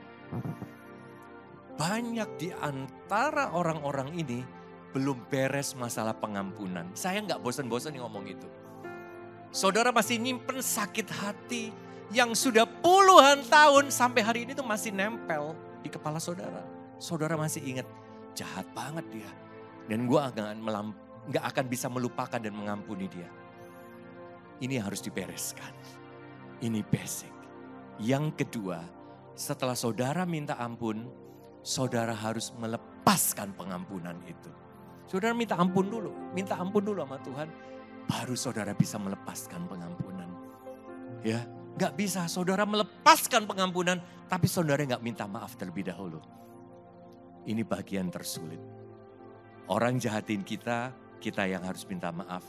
[SPEAKER 3] Banyak di antara orang-orang ini belum beres masalah pengampunan. Saya nggak bosan-bosan ngomong itu. Saudara masih nyimpen sakit hati yang sudah puluhan tahun sampai hari ini tuh masih nempel di kepala saudara. Saudara masih ingat, jahat banget dia. Dan gue nggak akan bisa melupakan dan mengampuni dia. Ini harus dibereskan. Ini basic. Yang kedua, setelah saudara minta ampun, saudara harus melepaskan pengampunan itu. Saudara minta ampun dulu sama Tuhan, baru saudara bisa melepaskan pengampunan. Ya, nggak bisa saudara melepaskan pengampunan, tapi saudara nggak minta maaf terlebih dahulu. Ini bagian tersulit. Orang jahatin kita, kita yang harus minta maaf.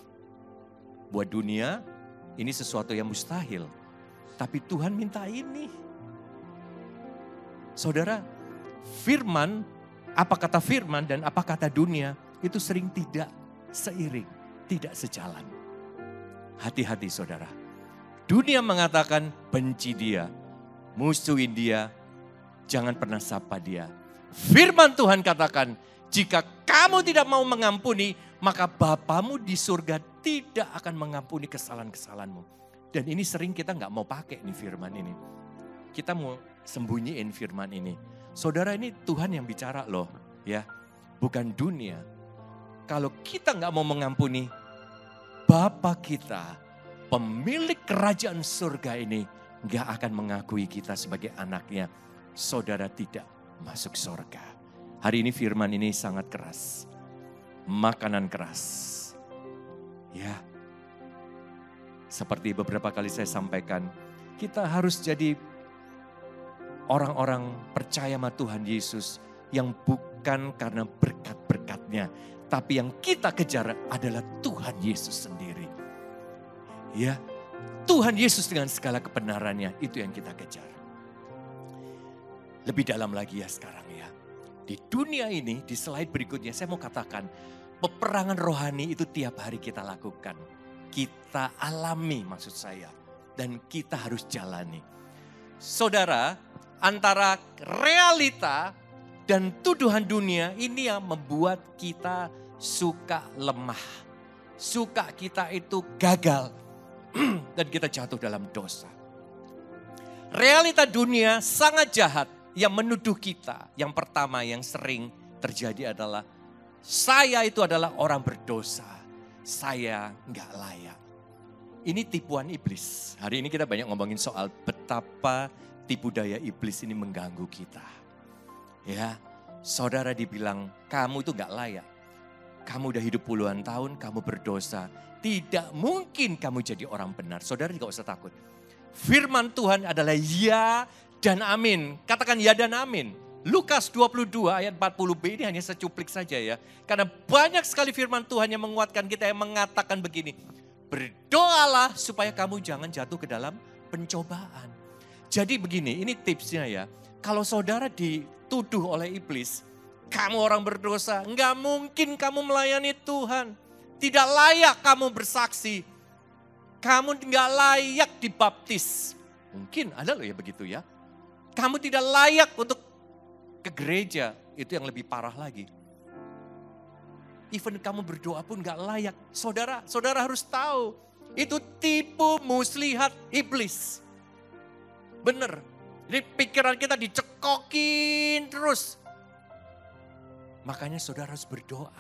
[SPEAKER 3] Buat dunia, ini sesuatu yang mustahil. Tapi Tuhan minta ini. Saudara, firman, apa kata firman dan apa kata dunia, itu sering tidak seiring, tidak sejalan. Hati-hati saudara. Dunia mengatakan benci dia, musuhin dia, jangan pernah sapa dia. Firman Tuhan katakan, jika kamu tidak mau mengampuni, maka Bapamu di surga tidak akan mengampuni kesalahan-kesalahanmu. Dan ini sering kita nggak mau pakai nih firman ini. Kita mau sembunyiin firman ini. Saudara, ini Tuhan yang bicara loh, ya, bukan dunia. Kalau kita nggak mau mengampuni, Bapa kita, pemilik kerajaan surga ini, nggak akan mengakui kita sebagai anaknya. Saudara tidak masuk surga. Hari ini firman ini sangat keras. Makanan keras. Ya. Seperti beberapa kali saya sampaikan, kita harus jadi orang-orang percaya sama Tuhan Yesus yang bukan karena berkat-berkatnya, tapi yang kita kejar adalah Tuhan Yesus sendiri. Ya, Tuhan Yesus dengan segala kebenarannya, itu yang kita kejar. Lebih dalam lagi ya sekarang ya. Di dunia ini, di slide berikutnya saya mau katakan, peperangan rohani itu tiap hari kita lakukan. Kita alami maksud saya. Dan kita harus jalani. Saudara, antara realita dan tuduhan dunia ini yang membuat kita suka lemah. Suka kita itu gagal. Dan kita jatuh dalam dosa. Realita dunia sangat jahat yang menuduh kita. Yang pertama yang sering terjadi adalah saya itu adalah orang berdosa. Saya enggak layak. Ini tipuan iblis. Hari ini kita banyak ngomongin soal betapa tipu daya iblis ini mengganggu kita. Ya, saudara dibilang kamu itu gak layak. Kamu udah hidup puluhan tahun, kamu berdosa. Tidak mungkin kamu jadi orang benar. Saudara gak usah takut. Firman Tuhan adalah ya dan amin. Katakan ya dan amin. Lukas 22 ayat 40b ini hanya secuplik saja ya. Karena banyak sekali firman Tuhan yang menguatkan kita, yang mengatakan begini. Berdoalah supaya kamu jangan jatuh ke dalam pencobaan. Jadi begini, ini tipsnya ya. Kalau saudara dituduh oleh iblis, kamu orang berdosa, enggak mungkin kamu melayani Tuhan. Tidak layak kamu bersaksi. Kamu enggak layak dibaptis. Mungkin ada loh ya begitu ya. Kamu tidak layak untuk ke gereja, itu yang lebih parah lagi. Even kamu berdoa pun gak layak. Saudara harus tahu. Itu tipu muslihat iblis. Bener. Jadi pikiran kita dicekokin terus. Makanya saudara harus berdoa.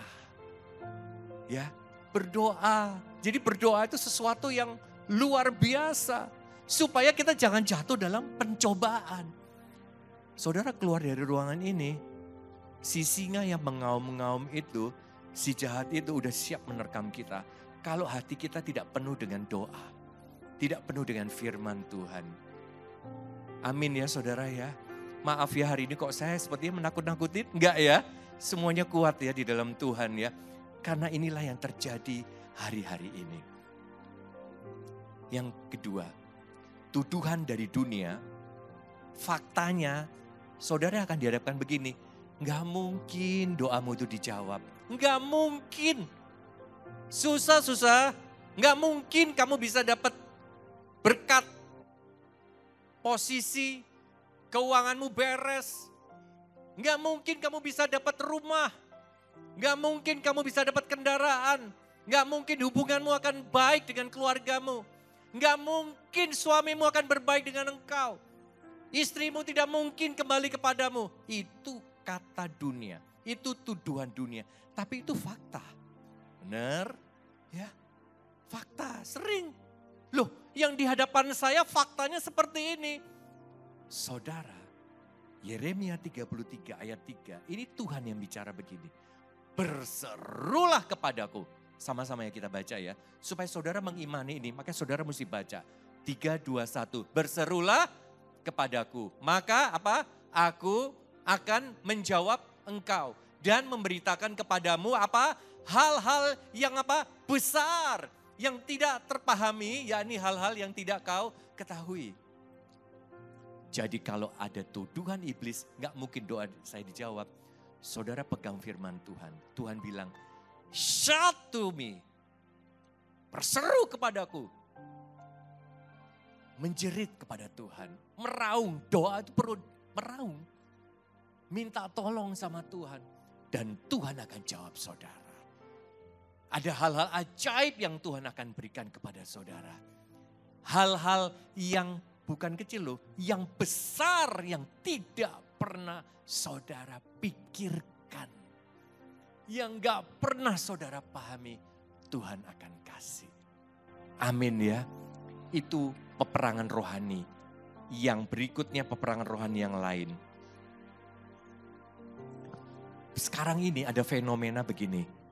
[SPEAKER 3] Ya, berdoa. Jadi berdoa itu sesuatu yang luar biasa. Supaya kita jangan jatuh dalam pencobaan. Saudara keluar dari ruangan ini. Si singa yang mengaum-ngaum itu, si jahat itu udah siap menerkam kita. Kalau hati kita tidak penuh dengan doa. Tidak penuh dengan firman Tuhan. Amin ya saudara ya. Maaf ya hari ini kok saya sepertinya menakut-nakutin. Enggak ya. Semuanya kuat ya di dalam Tuhan ya. Karena inilah yang terjadi hari-hari ini. Yang kedua. Tuduhan dari dunia. Faktanya saudara akan dihadapkan begini. Enggak mungkin doamu itu dijawab. Enggak mungkin. Susah. Enggak mungkin kamu bisa dapat berkat. Posisi, keuanganmu beres. Enggak mungkin kamu bisa dapat rumah. Enggak mungkin kamu bisa dapat kendaraan. Enggak mungkin hubunganmu akan baik dengan keluargamu. Enggak mungkin suamimu akan berbaik dengan engkau. Istrimu tidak mungkin kembali kepadamu. Itu kata dunia. Itu tuduhan dunia. Tapi itu fakta. Benar? Ya. Fakta. Sering. Loh, yang di hadapan saya faktanya seperti ini. Saudara, Yeremia 33 ayat 3. Ini Tuhan yang bicara begini. Berserulah kepadaku. Sama-sama ya kita baca ya. Supaya saudara mengimani ini, maka saudara mesti baca. 3, 2, 1. Berserulah kepadaku. Maka apa? Aku akan menjawab engkau. Dan memberitakan kepadamu apa? Hal-hal yang apa? Besar. Yang tidak terpahami, yakni hal-hal yang tidak kau ketahui. Jadi kalau ada tuduhan iblis, gak mungkin doa saya dijawab. Saudara pegang firman Tuhan. Tuhan bilang, shout to me. Berseru kepadaku. Menjerit kepada Tuhan. Meraung, doa itu perlu meraung. Minta tolong sama Tuhan. Dan Tuhan akan jawab saudara. Ada hal-hal ajaib yang Tuhan akan berikan kepada saudara. Hal-hal yang bukan kecil loh. Yang besar yang tidak pernah saudara pikirkan. Yang gak pernah saudara pahami. Tuhan akan kasih. Amin ya. Itu peperangan rohani. Yang berikutnya peperangan rohani yang lain. Sekarang ini ada fenomena begini.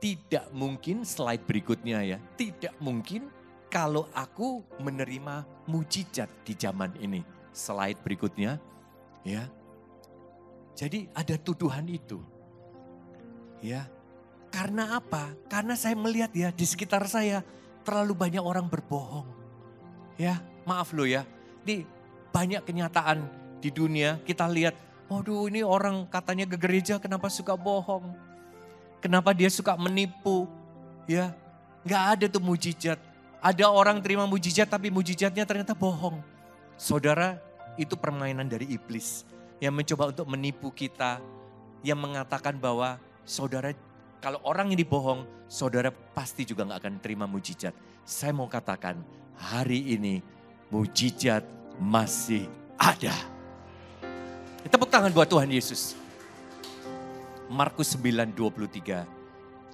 [SPEAKER 3] Tidak mungkin slide berikutnya ya. Tidak mungkin kalau aku menerima mujizat di zaman ini. Slide berikutnya ya. Jadi ada tuduhan itu. Ya. Karena apa? Karena saya melihat ya di sekitar saya terlalu banyak orang berbohong. Ya, maaf loh ya. Ini banyak kenyataan di dunia kita lihat. Waduh ini orang katanya ke gereja kenapa suka bohong. Kenapa dia suka menipu. Ya, gak ada tuh mujizat. Ada orang terima mujizat tapi mujizatnya ternyata bohong. Saudara, itu permainan dari iblis. Yang mencoba untuk menipu kita. Yang mengatakan bahwa saudara, kalau orang ini bohong, saudara pasti juga gak akan terima mujizat. Saya mau katakan, hari ini mujizat masih ada. Tepuk tangan buat Tuhan Yesus. Markus 9:23.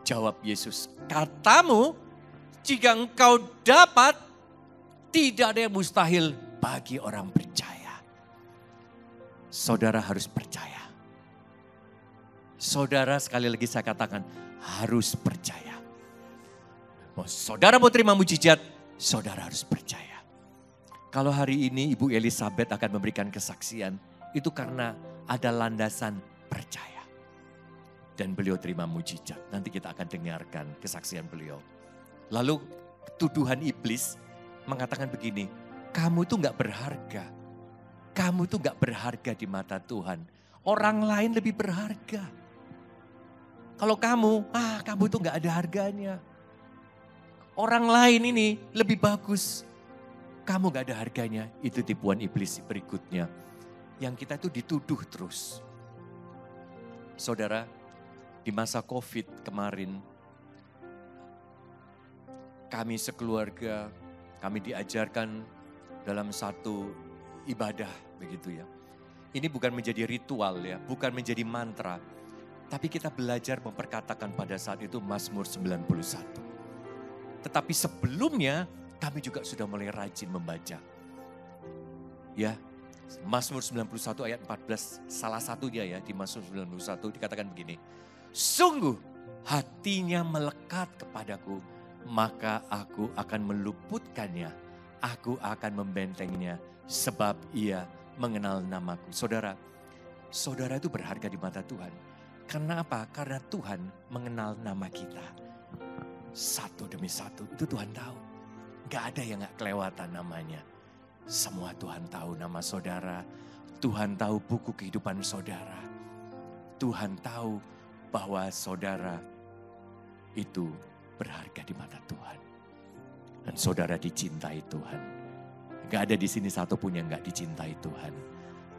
[SPEAKER 3] Jawab Yesus, katamu Jika engkau dapat, tidak ada yang mustahil bagi orang percaya. Saudara harus percaya. Saudara, sekali lagi saya katakan, harus percaya. Saudara mau terima mujizat, saudara harus percaya. Kalau hari ini Ibu Elizabeth akan memberikan kesaksian, itu karena ada landasan percaya. Dan beliau terima mujizat. Nanti kita akan dengarkan kesaksian beliau. Lalu tuduhan iblis mengatakan begini, kamu itu gak berharga. Kamu itu gak berharga di mata Tuhan. Orang lain lebih berharga. Kalau kamu itu gak ada harganya. Orang lain ini lebih bagus. Kamu gak ada harganya. Itu tipuan iblis berikutnya. Yang kita itu dituduh terus. Saudara, di masa COVID kemarin, kami sekeluarga, kami diajarkan dalam satu ibadah begitu ya. Ini bukan menjadi ritual ya, bukan menjadi mantra. Tapi kita belajar memperkatakan pada saat itu Mazmur 91. Tetapi sebelumnya kami juga sudah mulai rajin membaca. Ya, Mazmur 91 ayat 14 salah satunya ya di Mazmur 91 dikatakan begini. Sungguh hatinya melekat kepadaku, maka aku akan meluputkannya. Aku akan membentenginya sebab ia mengenal namaku. Saudara, saudara itu berharga di mata Tuhan. Karena apa? Karena Tuhan mengenal nama kita. Satu demi satu, itu Tuhan tahu. Gak ada yang gak kelewatan namanya. Semua Tuhan tahu nama saudara. Tuhan tahu buku kehidupan saudara. Tuhan tahu bahwa saudara itu berharga di mata Tuhan. Dan saudara dicintai Tuhan. Gak ada di sini satupun yang gak dicintai Tuhan.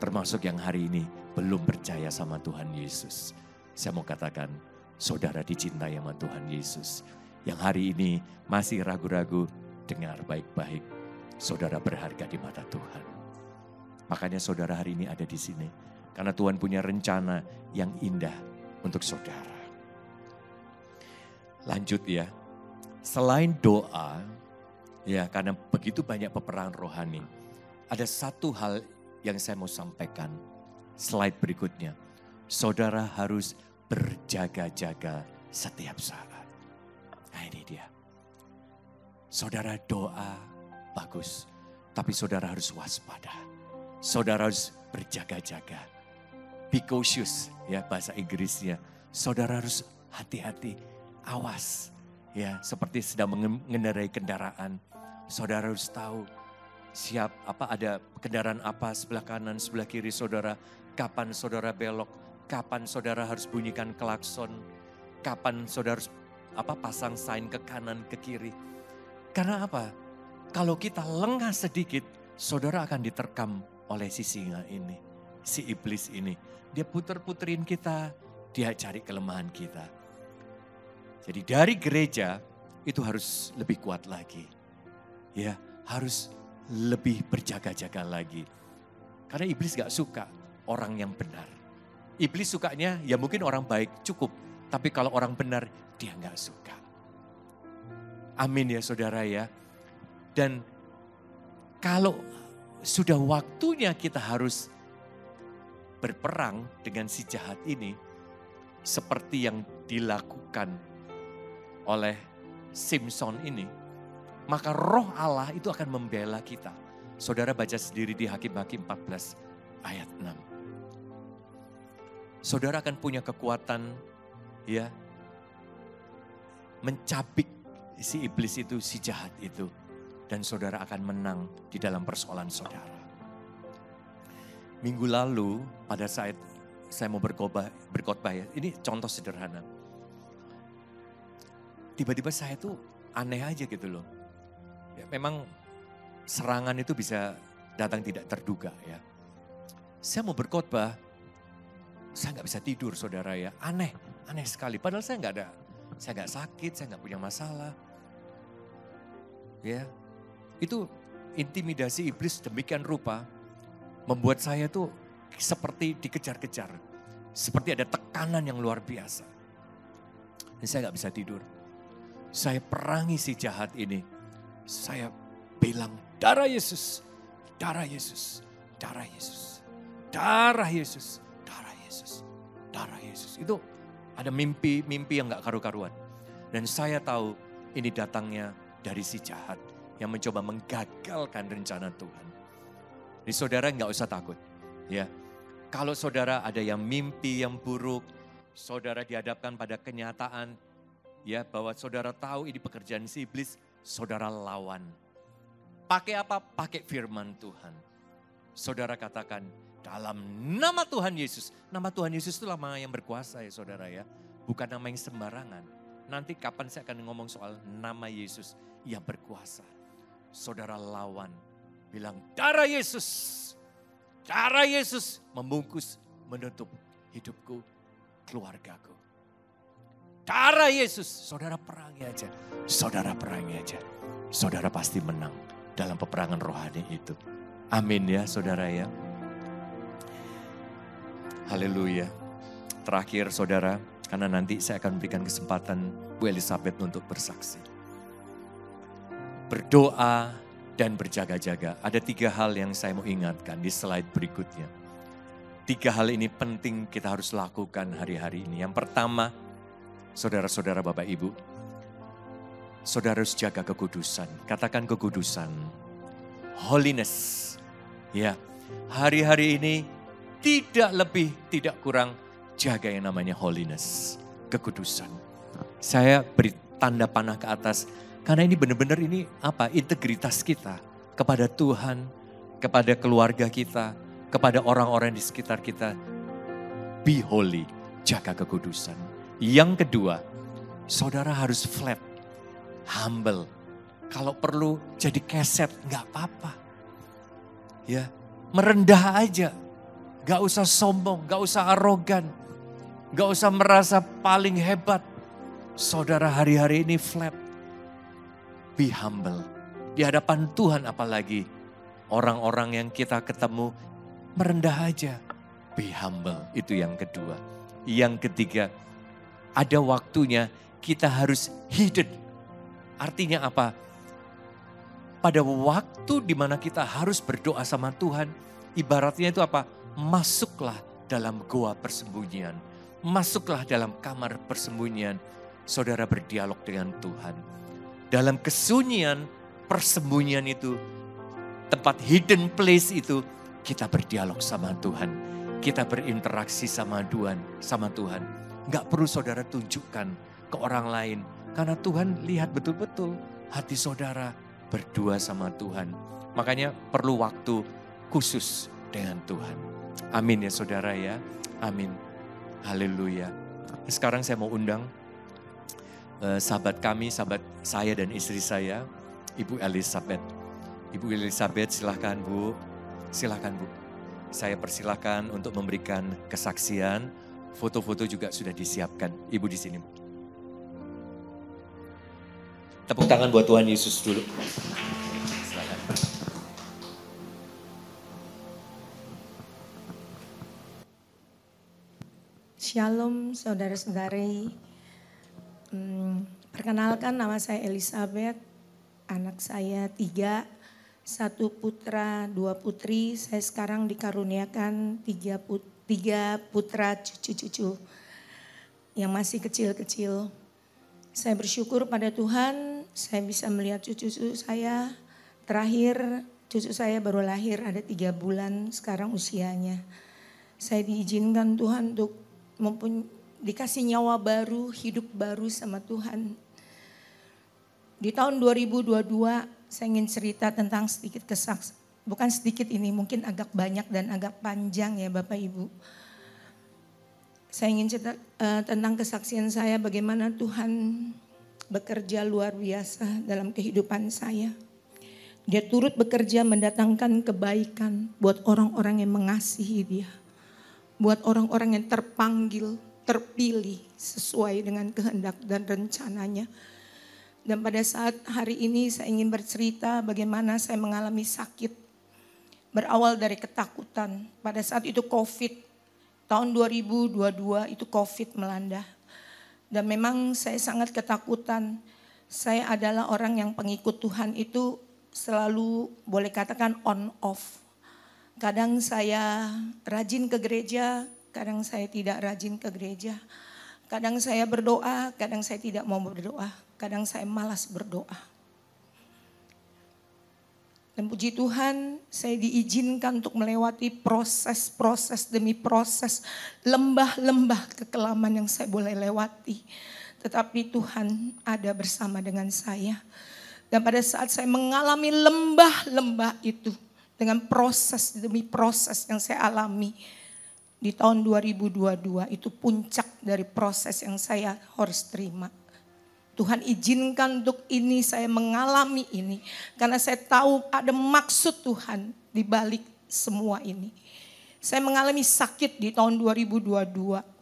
[SPEAKER 3] Termasuk yang hari ini belum percaya sama Tuhan Yesus. Saya mau katakan, saudara dicintai sama Tuhan Yesus. Yang hari ini masih ragu-ragu, dengar baik-baik. Saudara berharga di mata Tuhan. Makanya saudara hari ini ada di sini. Karena Tuhan punya rencana yang indah untuk saudara. Lanjut ya. Selain doa, ya karena begitu banyak peperangan rohani. Ada satu hal yang saya mau sampaikan. Slide berikutnya. Saudara harus berjaga-jaga setiap saat. Nah ini dia. Saudara doa bagus. Tapi saudara harus waspada. Saudara harus berjaga-jaga. Be cautious ya bahasa Inggrisnya. Saudara harus hati-hati. Awas. Ya, seperti sedang mengendarai kendaraan. Saudara harus tahu siap ada kendaraan apa sebelah kanan, sebelah kiri saudara. Kapan saudara belok, kapan saudara harus bunyikan klakson. Kapan saudara harus pasang sign ke kanan, ke kiri. Karena apa? Kalau kita lengah sedikit, saudara akan diterkam oleh si singa ini. Si iblis ini. Dia puter-puterin kita, dia cari kelemahan kita. Jadi dari gereja itu harus lebih kuat lagi. Ya, harus lebih berjaga-jaga lagi. Karena iblis gak suka orang yang benar. Iblis sukanya ya mungkin orang baik cukup. Tapi kalau orang benar dia gak suka. Amin ya saudara ya. Dan kalau sudah waktunya kita harus berperang dengan si jahat ini. Seperti yang dilakukan oleh Simpson ini, maka roh Allah itu akan membela kita. Saudara baca sendiri di Hakim-Hakim 14 ayat 6. Saudara akan punya kekuatan ya mencabik si iblis itu, si jahat itu. Dan saudara akan menang di dalam persoalan saudara. Minggu lalu pada saat saya mau berkhotbah ya, ini contoh sederhana. Tiba-tiba saya tuh aneh aja gitu loh. Ya, memang serangan itu bisa datang tidak terduga ya. Saya mau berkhotbah, saya gak bisa tidur saudara ya. Aneh sekali. Padahal saya gak sakit, saya gak punya masalah. Ya, itu intimidasi iblis demikian rupa membuat saya tuh seperti dikejar-kejar. Seperti ada tekanan yang luar biasa. Dan saya gak bisa tidur. Saya perangi si jahat ini. Saya bilang darah Yesus, darah Yesus, darah Yesus, darah Yesus, darah Yesus, darah Yesus. Itu ada mimpi-mimpi yang gak karu-karuan. Dan saya tahu ini datangnya dari si jahat yang mencoba menggagalkan rencana Tuhan. Jadi saudara gak usah takut. Ya, kalau saudara ada yang mimpi yang buruk, saudara dihadapkan pada kenyataan, ya bahwa saudara tahu ini pekerjaan si iblis, saudara lawan. Pakai apa? Pakai firman Tuhan. Saudara katakan dalam nama Tuhan Yesus. Nama Tuhan Yesus itu nama yang berkuasa ya saudara ya. Bukan nama yang sembarangan. Nanti kapan saya akan ngomong soal nama Yesus yang berkuasa. Saudara lawan. Bilang darah Yesus. Darah Yesus membungkus, menutup hidupku, keluargaku. Darah Yesus, saudara perangi aja. Saudara perangi aja. Saudara pasti menang dalam peperangan rohani itu. Amin ya saudara ya. Haleluya. Terakhir saudara, karena nanti saya akan berikan kesempatan Bu Elizabeth untuk bersaksi. Berdoa dan berjaga-jaga. Ada 3 hal yang saya mau ingatkan di slide berikutnya. 3 hal ini penting kita harus lakukan hari-hari ini. Yang pertama, saudara-saudara Bapak Ibu, saudara harus jaga kekudusan. Katakan kekudusan. Holiness. Ya, hari-hari ini tidak lebih, tidak kurang jaga yang namanya holiness. Kekudusan. Saya beri tanda panah ke atas. Karena ini benar-benar ini apa? Integritas kita kepada Tuhan, kepada keluarga kita, kepada orang-orang di sekitar kita. Be holy, jaga kekudusan. Yang kedua, saudara harus flat, humble. Kalau perlu jadi keset, gak apa-apa. Ya, merendah aja. Gak usah sombong, gak usah arogan. Gak usah merasa paling hebat. Saudara hari-hari ini flat. Be humble. Di hadapan Tuhan apalagi. Orang-orang yang kita ketemu merendah aja. Be humble. Itu yang kedua. Yang ketiga, ada waktunya kita harus hidden. Artinya apa? Pada waktu di mana kita harus berdoa sama Tuhan, ibaratnya itu apa? Masuklah dalam goa persembunyian. Masuklah dalam kamar persembunyian. Saudara berdialog dengan Tuhan. Dalam kesunyian, persembunyian itu, tempat hidden place itu, kita berdialog sama Tuhan. Kita berinteraksi sama Tuhan. Gak perlu saudara tunjukkan ke orang lain. Karena Tuhan lihat betul-betul hati saudara berdua sama Tuhan. Makanya perlu waktu khusus dengan Tuhan. Amin ya saudara ya. Amin. Haleluya. Sekarang saya mau undang sahabat kami, sahabat saya dan istri saya, Ibu Elizabeth. Ibu Elizabeth silahkan Bu. Silahkan Bu. Saya persilahkan untuk memberikan kesaksian. Foto-foto juga sudah disiapkan. Ibu di sini. Tepuk tangan buat Tuhan Yesus dulu. Silakan.
[SPEAKER 5] Shalom saudara-saudari. Perkenalkan nama saya Elizabeth. Anak saya 3. 1 putra, 2 putri. Saya sekarang dikaruniakan 3 putra cucu-cucu yang masih kecil-kecil. Saya bersyukur pada Tuhan, saya bisa melihat cucu-cucu saya. Terakhir cucu saya baru lahir ada 3 bulan sekarang usianya. Saya diizinkan Tuhan untuk dikasih nyawa baru, hidup baru sama Tuhan. Di tahun 2022 saya ingin cerita tentang sedikit kesaksian. Bukan sedikit ini, mungkin agak banyak dan agak panjang ya Bapak Ibu. Saya ingin cerita tentang kesaksian saya bagaimana Tuhan bekerja luar biasa dalam kehidupan saya. Dia turut bekerja mendatangkan kebaikan buat orang-orang yang mengasihi Dia. Buat orang-orang yang terpanggil, terpilih sesuai dengan kehendak dan rencananya. Dan pada saat hari ini saya ingin bercerita bagaimana saya mengalami sakit. Berawal dari ketakutan. Pada saat itu COVID, tahun 2022 itu COVID melanda. Dan memang saya sangat ketakutan. Saya adalah orang yang pengikut Tuhan itu selalu boleh katakan on off. Kadang saya rajin ke gereja, kadang saya tidak rajin ke gereja. Kadang saya berdoa, kadang saya tidak mau berdoa. Kadang saya malas berdoa. Dan puji Tuhan, saya diizinkan untuk melewati proses-proses demi proses, lembah-lembah kekelaman yang saya boleh lewati. Tetapi Tuhan ada bersama dengan saya. Dan pada saat saya mengalami lembah-lembah itu, dengan proses demi proses yang saya alami, di tahun 2022 itu puncak dari proses yang saya harus terima. Tuhan izinkan untuk ini, saya mengalami ini. Karena saya tahu ada maksud Tuhan di balik semua ini. Saya mengalami sakit di tahun 2022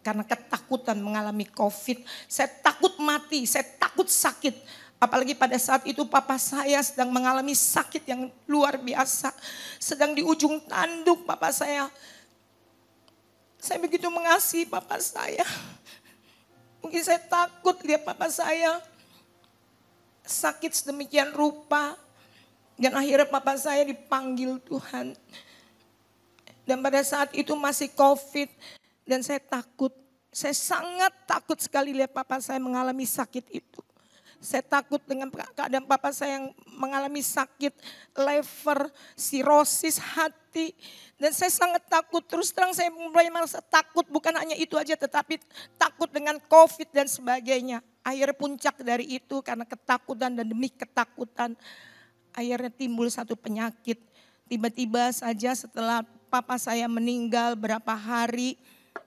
[SPEAKER 5] karena ketakutan mengalami COVID. Saya takut mati, saya takut sakit. Apalagi pada saat itu papa saya sedang mengalami sakit yang luar biasa. Sedang di ujung tanduk papa saya. Saya begitu mengasihi papa saya. Mungkin saya takut lihat papa saya sakit sedemikian rupa. Dan akhirnya papa saya dipanggil Tuhan. Dan pada saat itu masih COVID. Dan saya takut. Saya sangat takut sekali lihat papa saya mengalami sakit itu. Saya takut dengan keadaan papa saya yang mengalami sakit liver, sirosis hati. Dan saya sangat takut. Terus terang saya mulai merasa takut. Bukan hanya itu aja, tetapi takut dengan COVID dan sebagainya. Akhirnya puncak dari itu karena ketakutan dan demi ketakutan. Akhirnya timbul satu penyakit. Tiba-tiba saja setelah papa saya meninggal berapa hari,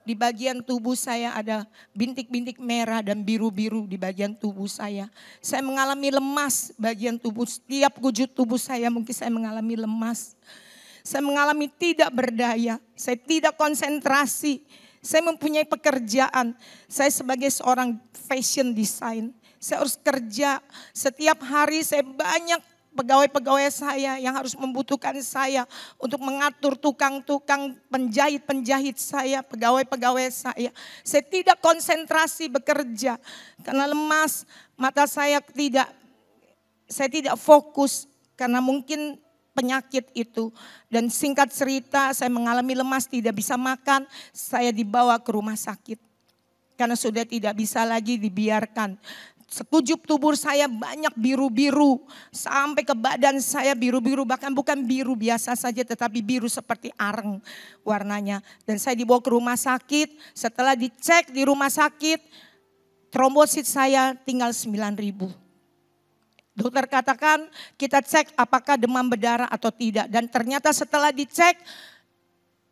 [SPEAKER 5] di bagian tubuh saya ada bintik-bintik merah dan biru-biru di bagian tubuh saya. Saya mengalami lemas bagian tubuh, setiap wujud tubuh saya mungkin saya mengalami lemas. Saya mengalami tidak berdaya, saya tidak konsentrasi. Saya mempunyai pekerjaan, saya sebagai seorang fashion design. Saya harus kerja, setiap hari saya banyak pegawai-pegawai saya yang harus membutuhkan saya untuk mengatur tukang-tukang penjahit-penjahit saya, pegawai-pegawai saya. Saya tidak konsentrasi bekerja karena lemas, mata saya tidak fokus karena mungkin penyakit itu. Dan singkat cerita saya mengalami lemas, tidak bisa makan, saya dibawa ke rumah sakit. Karena sudah tidak bisa lagi dibiarkan. Sekujur tubuh saya banyak biru-biru, sampai ke badan saya biru-biru, bahkan bukan biru biasa saja tetapi biru seperti areng warnanya. Dan saya dibawa ke rumah sakit, setelah dicek di rumah sakit, trombosit saya tinggal 9.000. Dokter katakan kita cek apakah demam berdarah atau tidak. Dan ternyata setelah dicek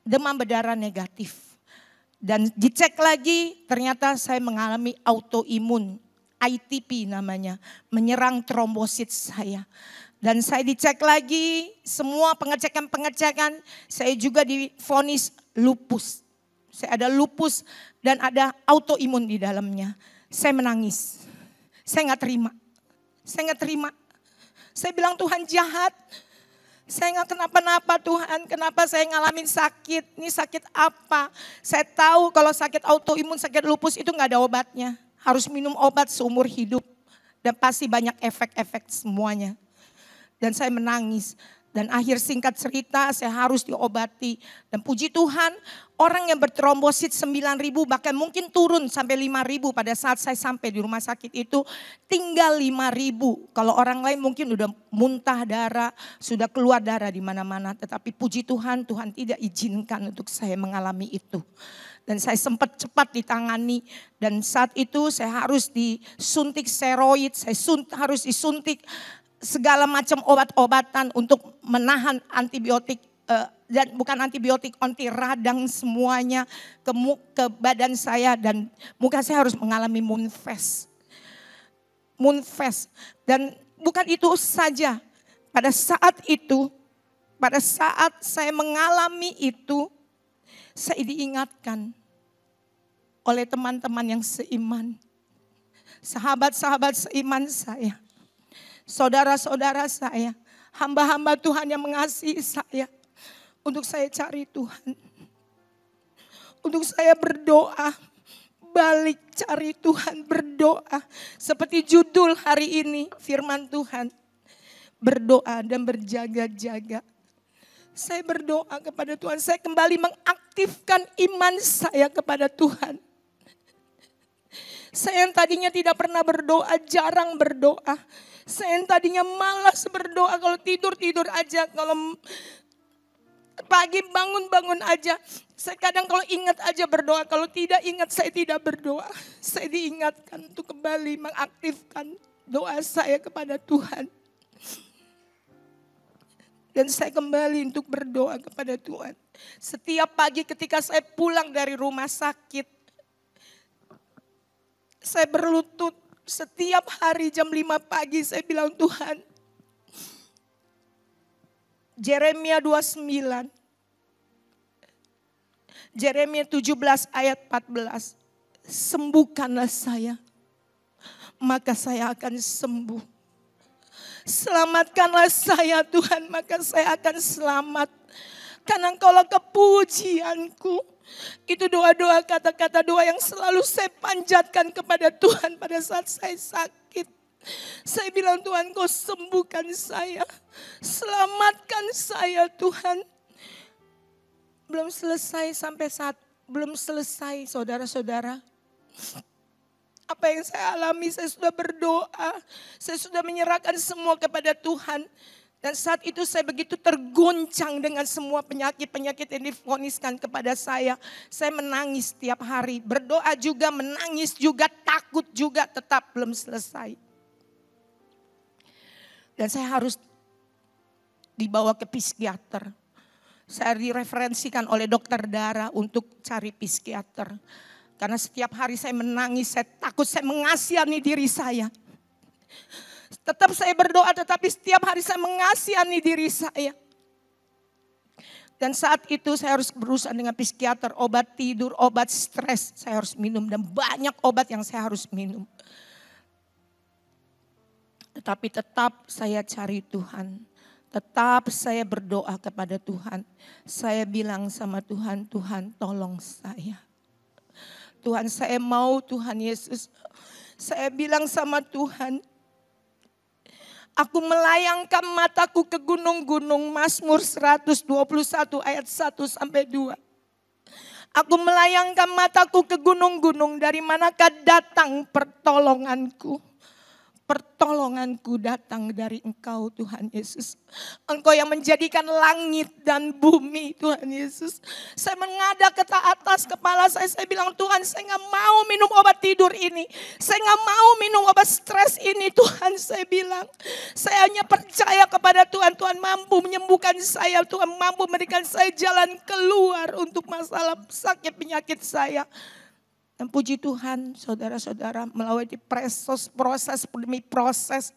[SPEAKER 5] demam berdarah negatif. Dan dicek lagi ternyata saya mengalami autoimun. ITP namanya, menyerang trombosit saya. Dan saya dicek lagi, semua pengecekan-pengecekan, saya juga divonis lupus. Saya ada lupus dan ada autoimun di dalamnya. Saya menangis, saya nggak terima. Saya bilang Tuhan jahat, saya nggak kenapa-napa Tuhan, kenapa saya ngalamin sakit, ini sakit apa. Saya tahu kalau sakit autoimun, sakit lupus itu nggak ada obatnya. Harus minum obat seumur hidup. Dan pasti banyak efek-efek semuanya. Dan saya menangis. Dan akhir singkat cerita saya harus diobati. Dan puji Tuhan orang yang bertrombosit 9.000 bahkan mungkin turun sampai 5.000 pada saat saya sampai di rumah sakit itu. Tinggal 5.000. Kalau orang lain mungkin udah muntah darah, sudah keluar darah di mana-mana. Tetapi puji Tuhan, Tuhan tidak izinkan untuk saya mengalami itu. Dan saya sempat cepat ditangani dan saat itu saya harus disuntik steroid, harus disuntik segala macam obat-obatan untuk menahan antibiotik dan bukan antibiotik, anti radang semuanya ke badan saya dan muka saya harus mengalami moon phase. Dan bukan itu saja, pada saat saya mengalami itu, saya diingatkan oleh teman-teman yang seiman. Sahabat-sahabat seiman saya. Saudara-saudara saya. Hamba-hamba Tuhan yang mengasihi saya. Untuk saya cari Tuhan. Untuk saya berdoa. balik cari Tuhan, berdoa. Seperti judul hari ini, firman Tuhan. Berdoa dan berjaga-jaga. Saya berdoa kepada Tuhan, saya kembali mengaktifkan iman saya kepada Tuhan. Saya yang tadinya tidak pernah berdoa, jarang berdoa. Saya yang tadinya malas berdoa, kalau tidur-tidur aja, kalau pagi bangun-bangun aja. Saya kadang kalau ingat aja berdoa, kalau tidak ingat saya tidak berdoa. Saya diingatkan untuk kembali mengaktifkan doa saya kepada Tuhan. Dan saya kembali untuk berdoa kepada Tuhan. Setiap pagi ketika saya pulang dari rumah sakit, saya berlutut setiap hari jam 5 pagi saya bilang, Tuhan, Yeremia 29, Yeremia 17 ayat 14, sembuhkanlah saya, maka saya akan sembuh. Selamatkanlah saya Tuhan, maka saya akan selamat. Karena Engkaulah kepujianku. Itu doa-doa, kata-kata doa yang selalu saya panjatkan kepada Tuhan pada saat saya sakit. Saya bilang, Tuhan, Kau sembuhkan saya. Selamatkan saya Tuhan. Belum selesai sampai saat, belum selesai saudara-saudara. Apa yang saya alami, saya sudah berdoa. Saya sudah menyerahkan semua kepada Tuhan. Dan saat itu saya begitu tergoncang dengan semua penyakit-penyakit yang divoniskan kepada saya. Saya menangis setiap hari, berdoa juga, menangis juga, takut juga, tetap belum selesai. Dan saya harus dibawa ke psikiater. Saya direferensikan oleh dokter darah untuk cari psikiater. Karena setiap hari saya menangis, saya takut, saya mengasihani diri saya. Tetap saya berdoa, tetapi setiap hari saya mengasihani diri saya. Dan saat itu saya harus berusaha dengan psikiater, obat tidur, obat stres saya harus minum. Dan banyak obat yang saya harus minum. Tetapi tetap saya cari Tuhan. Tetap saya berdoa kepada Tuhan. Saya bilang sama Tuhan, Tuhan tolong saya. Tuhan saya mau, Tuhan Yesus. Saya bilang sama Tuhan, aku melayangkan mataku ke gunung-gunung, Mazmur 121 ayat 1 sampai 2. Aku melayangkan mataku ke gunung-gunung, dari manakah datang pertolonganku? Pertolonganku datang dari Engkau Tuhan Yesus. Engkau yang menjadikan langit dan bumi Tuhan Yesus. Saya menghadap ke atas kepala saya bilang, Tuhan, saya gak mau minum obat tidur ini. Saya gak mau minum obat stres ini Tuhan, saya bilang. Saya hanya percaya kepada Tuhan. Tuhan mampu menyembuhkan saya. Tuhan mampu memberikan saya jalan keluar untuk masalah sakit penyakit saya. Dan puji Tuhan, saudara-saudara, melalui proses demi proses.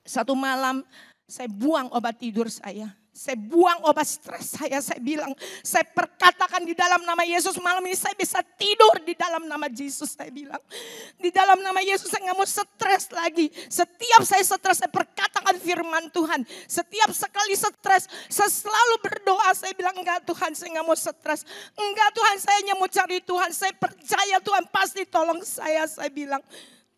[SPEAKER 5] Satu malam saya buang obat tidur saya. Saya buang obat stres saya bilang, saya perkatakan di dalam nama Yesus, malam ini saya bisa tidur di dalam nama Yesus, saya bilang. Di dalam nama Yesus saya gak mau stres lagi. Setiap saya stres, saya perkatakan firman Tuhan. Setiap sekali stres, saya selalu berdoa, saya bilang, enggak Tuhan, saya gak mau stres. Enggak Tuhan, saya hanya mau cari Tuhan. Saya percaya Tuhan pasti tolong saya bilang.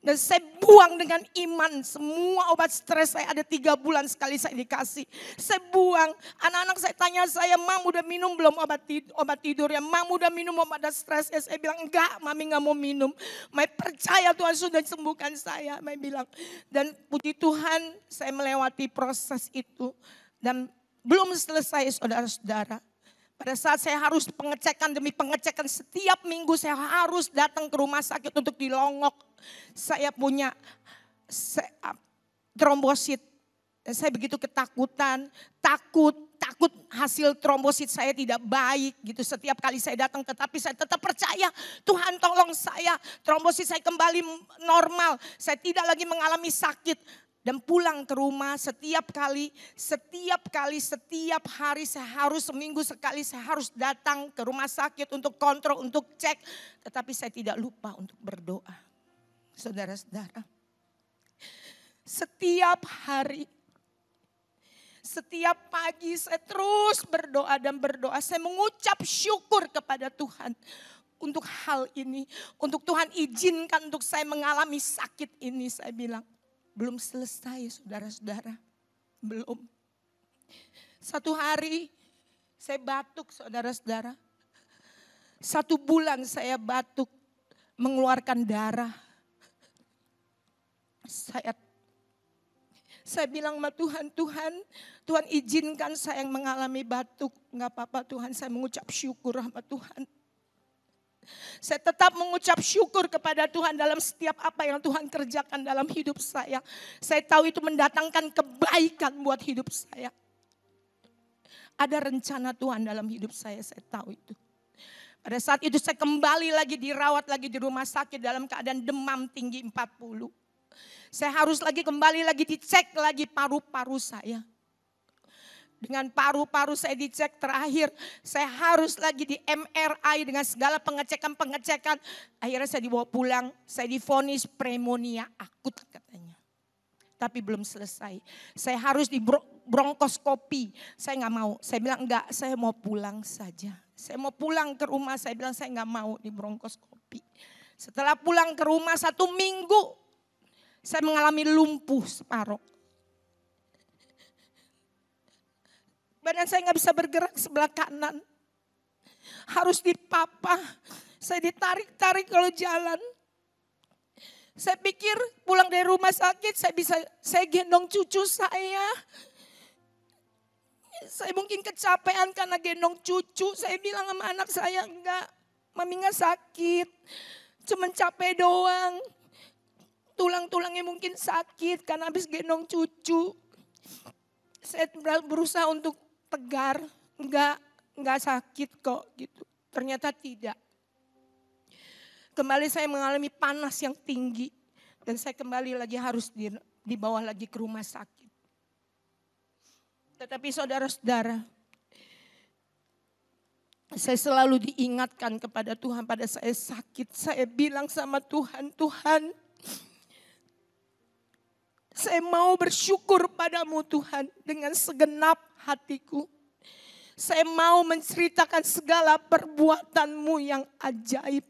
[SPEAKER 5] Dan saya buang dengan iman semua obat stres saya, ada 3 bulan sekali saya dikasih. Saya buang, anak-anak saya tanya saya, Mam udah minum belum obat tidur ya? Mam udah minum obat stres ya? Saya bilang enggak, Mami gak mau minum. Mami percaya Tuhan sudah sembuhkan saya, Mami bilang. Dan puji Tuhan saya melewati proses itu. Dan belum selesai saudara-saudara. Pada saat saya harus pengecekan demi pengecekan, setiap minggu saya harus datang ke rumah sakit untuk dilongok. Saya punya trombosit. Saya begitu ketakutan, takut hasil trombosit saya tidak baik gitu. Setiap kali saya datang, tetapi saya tetap percaya Tuhan tolong saya. Trombosit saya kembali normal, saya tidak lagi mengalami sakit. Dan pulang ke rumah setiap hari saya harus, seminggu sekali saya harus datang ke rumah sakit untuk kontrol, untuk cek. Tetapi saya tidak lupa untuk berdoa. Saudara-saudara, setiap hari, setiap pagi saya terus berdoa dan berdoa. Saya mengucap syukur kepada Tuhan. untuk hal ini. Untuk Tuhan izinkan untuk saya mengalami sakit ini. Saya bilang, belum selesai saudara-saudara. Belum. Satu hari saya batuk saudara-saudara. 1 bulan saya batuk, mengeluarkan darah. Saya bilang sama Tuhan, Tuhan izinkan saya yang mengalami batuk. Enggak apa-apa Tuhan, saya mengucap syukur sama Tuhan. Saya tetap mengucap syukur kepada Tuhan dalam setiap apa yang Tuhan kerjakan dalam hidup saya. Saya tahu itu mendatangkan kebaikan buat hidup saya. Ada rencana Tuhan dalam hidup saya tahu itu. Pada saat itu saya kembali lagi dirawat lagi di rumah sakit dalam keadaan demam tinggi 40. Saya harus kembali lagi dicek lagi paru-paru saya. Dengan paru-paru saya dicek terakhir, saya harus lagi di MRI dengan segala pengecekan-pengecekan. Akhirnya saya dibawa pulang, saya divonis pneumonia akut katanya. Tapi belum selesai. Saya harus di bronkoskopi. Saya nggak mau. Saya bilang enggak, saya mau pulang saja. Saya mau pulang ke rumah, saya bilang saya nggak mau di bronkoskopi. Setelah pulang ke rumah 1 minggu, saya mengalami lumpuh separuh. Badan saya nggak bisa bergerak sebelah kanan. Harus dipapah. Saya ditarik-tarik kalau jalan. Saya pikir pulang dari rumah sakit saya gendong cucu saya. Saya mungkin kecapean karena gendong cucu. Saya bilang sama anak saya, enggak, mami nggak sakit. Cuma capek doang. Tulang-tulangnya mungkin sakit karena habis gendong cucu. Saya berusaha untuk tegar, enggak sakit kok gitu. Ternyata tidak. Kembali saya mengalami panas yang tinggi dan saya kembali lagi harus dibawa lagi ke rumah sakit. Tetapi saudara-saudara, saya selalu diingatkan kepada Tuhan pada saya sakit. Saya bilang sama Tuhan, Tuhan, saya mau bersyukur padamu Tuhan dengan segenap hatiku. Saya mau menceritakan segala perbuatan-Mu yang ajaib.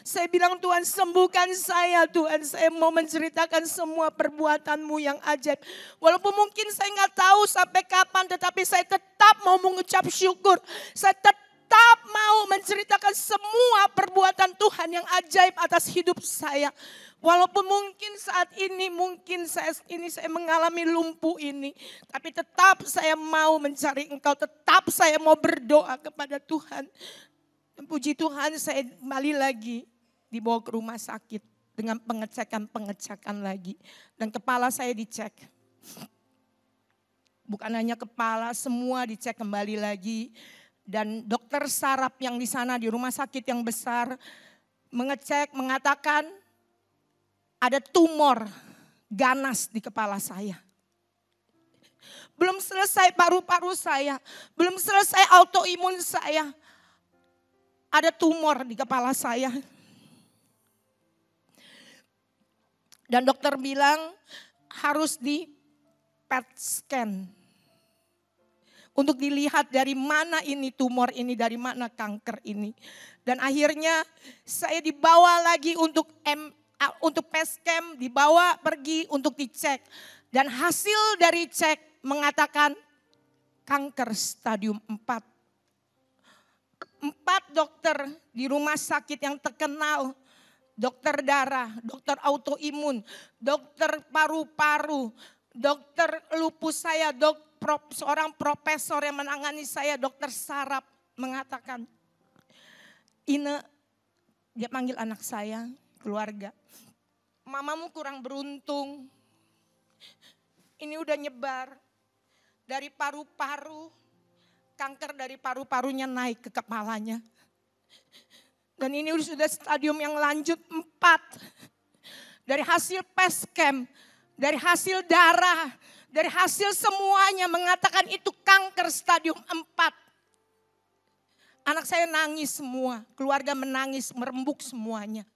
[SPEAKER 5] Saya bilang Tuhan sembuhkan saya Tuhan. Saya mau menceritakan semua perbuatan-Mu yang ajaib. Walaupun mungkin saya nggak tahu sampai kapan. Tetapi saya tetap mau mengucap syukur. Saya tetap mau menceritakan semua perbuatan Tuhan yang ajaib atas hidup saya. Walaupun mungkin saat ini, saya mengalami lumpuh ini. Tapi tetap saya mau mencari Engkau, tetap saya mau berdoa kepada Tuhan. Dan puji Tuhan saya kembali lagi dibawa ke rumah sakit dengan pengecekan lagi. Dan kepala saya dicek. Bukan hanya kepala, semua dicek kembali lagi. Dan dokter saraf yang di sana di rumah sakit yang besar mengecek, mengatakan, ada tumor ganas di kepala saya. Belum selesai paru-paru saya. Belum selesai autoimun saya. Ada tumor di kepala saya. Dan dokter bilang harus di PET scan. Untuk dilihat dari mana ini tumor ini, dari mana kanker ini. Dan akhirnya saya dibawa lagi untuk PESCAM, dibawa pergi untuk dicek. Dan hasil dari cek mengatakan kanker stadium 4. 4 dokter di rumah sakit yang terkenal. Dokter darah, dokter autoimun, dokter paru-paru, dokter lupus saya, seorang profesor yang menangani saya, dokter saraf mengatakan, Ine, dia panggil anak saya, keluarga. Mamamu kurang beruntung. Ini udah nyebar dari paru-paru, kanker dari paru-parunya naik ke kepalanya. Dan ini sudah stadium yang lanjut 4. Dari hasil PESCAM, dari hasil darah, dari hasil semuanya mengatakan itu kanker stadium 4. Anak saya nangis semua, keluarga menangis, merembuk semuanya.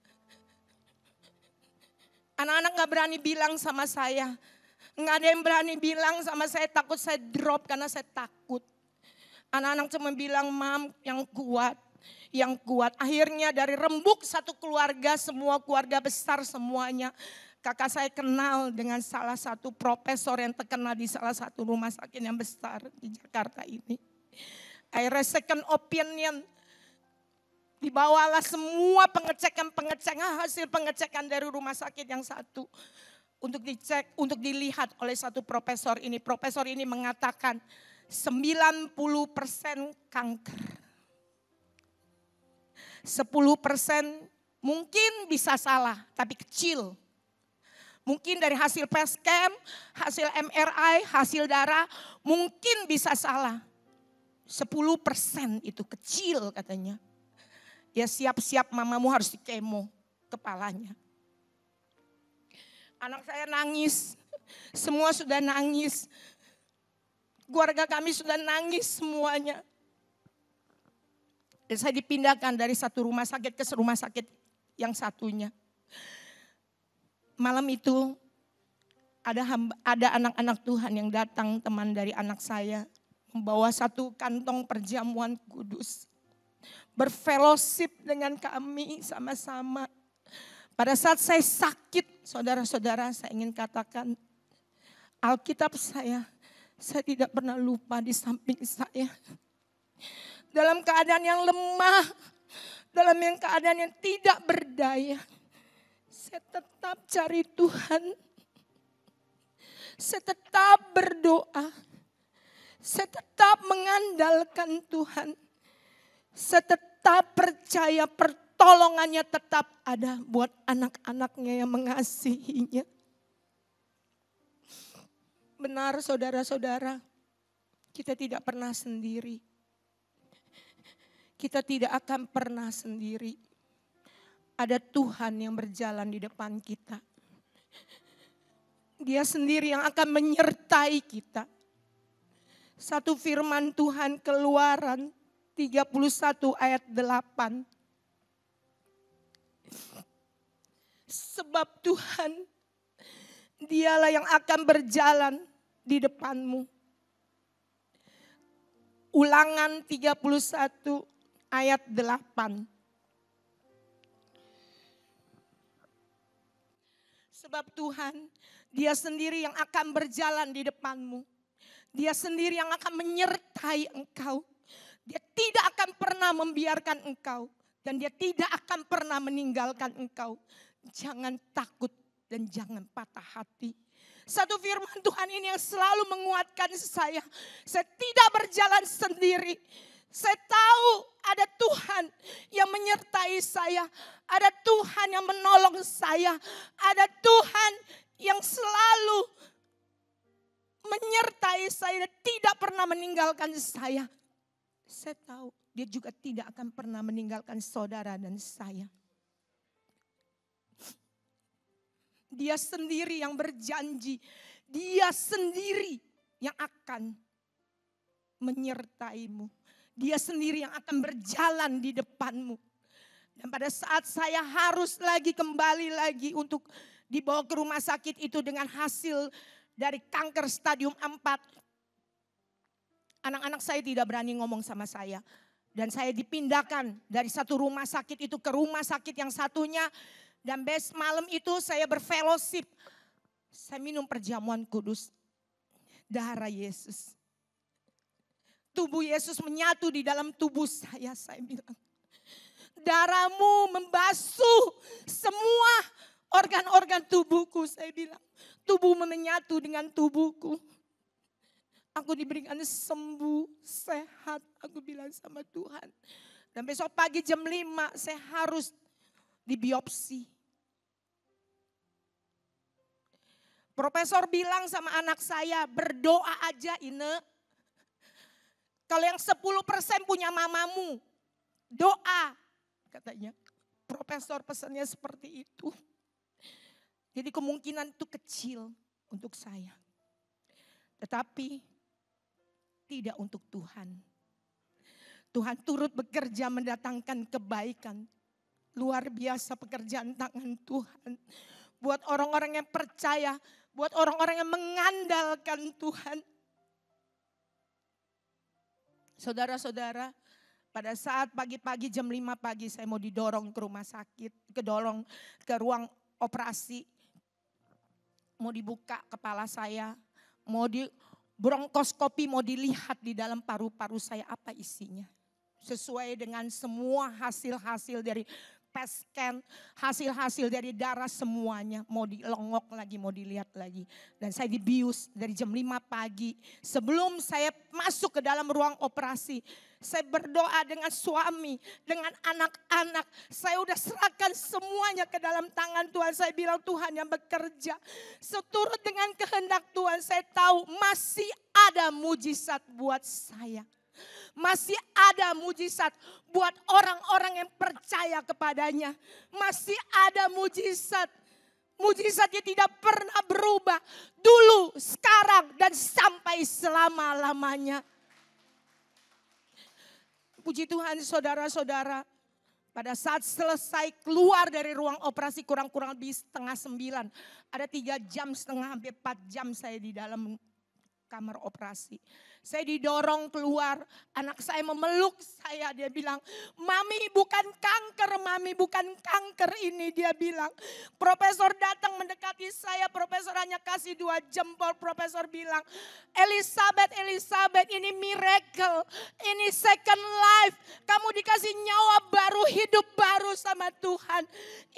[SPEAKER 5] Anak-anak gak berani bilang sama saya. Gak ada yang berani bilang sama saya, takut saya drop karena saya takut. Anak-anak cuma bilang, Mam yang kuat. yang kuat. Akhirnya dari rembuk satu keluarga, semua keluarga besar semuanya. Kakak saya kenal dengan salah satu profesor yang terkenal di salah satu rumah sakit yang besar di Jakarta ini. Akhirnya second opinion. Dibawalah semua pengecekan, hasil pengecekan dari rumah sakit yang satu. Untuk dicek, untuk dilihat oleh satu profesor ini. Profesor ini mengatakan 90% kanker. 10% mungkin bisa salah, tapi kecil. Mungkin dari hasil PET scan, hasil MRI, hasil darah, mungkin bisa salah. 10% itu kecil katanya. Ya siap-siap mamamu harus dikemo kepalanya. Anak saya nangis, semua sudah nangis. Keluarga kami sudah nangis semuanya. Dan saya dipindahkan dari satu rumah sakit ke rumah sakit yang satunya. Malam itu ada anak-anak Tuhan yang datang, teman dari anak saya. Membawa satu kantong perjamuan kudus. Berfellowship dengan kami sama-sama. Pada saat saya sakit, saudara-saudara, saya ingin katakan, Alkitab saya tidak pernah lupa di samping saya. Dalam keadaan yang lemah, dalam keadaan yang tidak berdaya, saya tetap cari Tuhan. Saya tetap berdoa. Saya tetap mengandalkan Tuhan. Saya tetap percaya pertolongannya tetap ada buat anak-anaknya yang mengasihinya. Benar saudara-saudara, kita tidak pernah sendiri. Kita tidak akan pernah sendiri. Ada Tuhan yang berjalan di depan kita. Dia sendiri yang akan menyertai kita. Satu firman Tuhan Keluaran 31 ayat 8. Sebab Tuhan, Dialah yang akan berjalan di depanmu. Ulangan 31 ayat 8. Sebab Tuhan, Dia sendiri yang akan berjalan di depanmu. Dia sendiri yang akan menyertai engkau. Dia tidak akan pernah membiarkan engkau. Dan Dia tidak akan pernah meninggalkan engkau. Jangan takut dan jangan patah hati. Satu firman Tuhan ini yang selalu menguatkan saya. Saya tidak berjalan sendiri. Saya tahu ada Tuhan yang menyertai saya. Ada Tuhan yang menolong saya. Ada Tuhan yang selalu menyertai saya dan tidak pernah meninggalkan saya. Saya tahu Dia juga tidak akan pernah meninggalkan saudara dan saya. Dia sendiri yang berjanji. Dia sendiri yang akan menyertaimu. Dia sendiri yang akan berjalan di depanmu. Dan pada saat saya harus kembali lagi untuk dibawa ke rumah sakit itu dengan hasil dari kanker stadium 4. Anak-anak saya tidak berani ngomong sama saya. Dan saya dipindahkan dari satu rumah sakit itu ke rumah sakit yang satunya. Dan malam itu saya berfellowship. Saya minum perjamuan kudus. Darah Yesus. Tubuh Yesus menyatu di dalam tubuh saya bilang. Darahmu membasuh semua organ-organ tubuhku, saya bilang. Tubuhmu menyatu dengan tubuhku. Aku diberikan sembuh, sehat, aku bilang sama Tuhan. Dan besok pagi jam 5 saya harus dibiopsi. Profesor bilang sama anak saya, berdoa aja Ine. Kalau yang 10% punya mamamu, doa katanya. Profesor pesannya seperti itu. Jadi kemungkinan itu kecil untuk saya. Tetapi tidak untuk Tuhan. Tuhan turut bekerja mendatangkan kebaikan. Luar biasa pekerjaan tangan Tuhan. Buat orang-orang yang percaya, buat orang-orang yang mengandalkan Tuhan. Saudara-saudara, Pada saat pagi-pagi jam 5 pagi saya mau didorong ke rumah sakit, kedorong ke ruang operasi. Mau dibuka kepala saya, mau di bronkoskopi, mau dilihat di dalam paru-paru saya apa isinya. Sesuai dengan semua hasil-hasil dari PET scan, hasil-hasil dari darah semuanya. Mau dilongok lagi, mau dilihat lagi. Dan saya dibius dari jam 5 pagi. Sebelum saya masuk ke dalam ruang operasi, saya berdoa dengan suami, dengan anak-anak. Saya udah serahkan semuanya ke dalam tangan Tuhan. Saya bilang Tuhan yang bekerja. Seturut dengan kehendak Tuhan, saya tahu masih ada mujizat buat saya. Masih ada mujizat buat orang-orang yang percaya kepadanya. Masih ada mujizat. Mujizatnya tidak pernah berubah. Dulu, sekarang, dan sampai selama-lamanya. Puji Tuhan saudara-saudara. Pada saat selesai keluar dari ruang operasi kurang-kurang lebih 8:30. Ada 3 jam setengah, hampir 4 jam saya di dalam kamar operasi. Saya didorong keluar, anak saya memeluk saya, dia bilang, "Mami bukan kanker, Mami bukan kanker ini," dia bilang. Profesor datang mendekati saya, profesor hanya kasih 2 jempol, profesor bilang, Elizabeth ini miracle, ini second life, kamu dikasih nyawa baru, hidup baru sama Tuhan.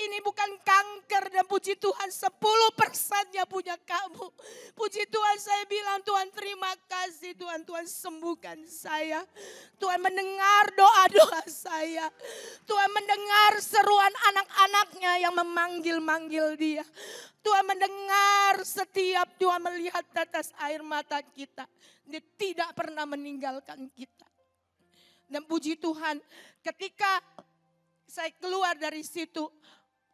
[SPEAKER 5] Ini bukan kanker dan puji Tuhan 10%-nya punya kamu. Puji Tuhan, saya bilang, Tuhan terima kasih, Tuhan sembuhkan saya. Tuhan mendengar doa-doa saya. Tuhan mendengar seruan anak-anaknya yang memanggil-manggil dia. Tuhan mendengar setiap Tuhan melihat tetes air mata kita. Dia tidak pernah meninggalkan kita. Dan puji Tuhan, ketika saya keluar dari situ,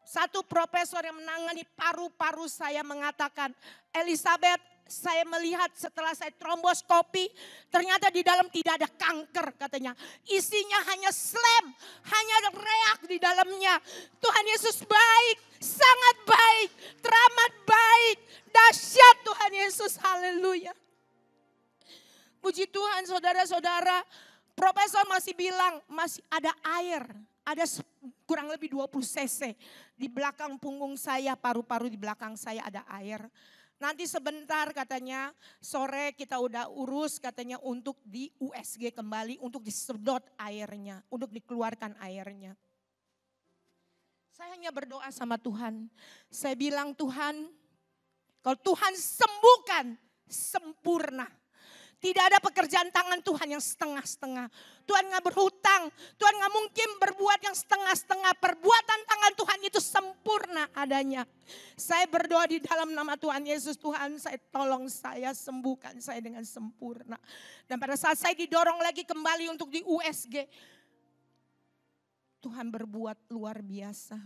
[SPEAKER 5] satu profesor yang menangani paru-paru saya mengatakan, "Elizabeth, saya melihat setelah saya tromboskopi, ternyata di dalam tidak ada kanker," katanya. Isinya hanya slam, hanya ada reak di dalamnya. Tuhan Yesus baik, sangat baik, teramat baik, dahsyat Tuhan Yesus, haleluya. Puji Tuhan saudara-saudara, profesor masih bilang masih ada air. Ada kurang lebih 20 cc di belakang punggung saya, paru-paru di belakang saya ada air. Nanti sebentar katanya, sore kita udah urus katanya untuk di USG kembali, untuk disedot airnya, untuk dikeluarkan airnya. Saya hanya berdoa sama Tuhan. Saya bilang, Tuhan, kalau Tuhan sembuhkan, sempurna. Tidak ada pekerjaan tangan Tuhan yang setengah-setengah. Tuhan gak berhutang. Tuhan gak mungkin berbuat yang setengah-setengah. Perbuatan tangan Tuhan itu sempurna adanya. Saya berdoa di dalam nama Tuhan Yesus. Tuhan, saya tolong saya, sembuhkan saya dengan sempurna. Dan pada saat saya didorong lagi kembali untuk di USG, Tuhan berbuat luar biasa.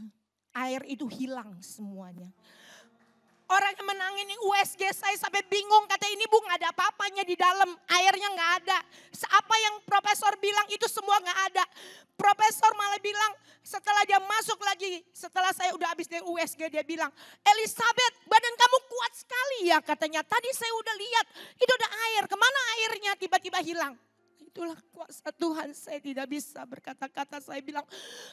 [SPEAKER 5] Air itu hilang semuanya. Orang yang menangani USG saya sampai bingung, kata ini Bu gak ada apa-apanya di dalam, airnya gak ada. Apa yang profesor bilang itu semua gak ada. Profesor malah bilang setelah dia masuk lagi, setelah saya udah habis dari USG, dia bilang, "Elizabeth, badan kamu kuat sekali ya," katanya. "Tadi saya udah lihat, itu ada air, kemana airnya tiba-tiba hilang?" Itulah kuasa Tuhan, saya tidak bisa berkata-kata. Saya bilang,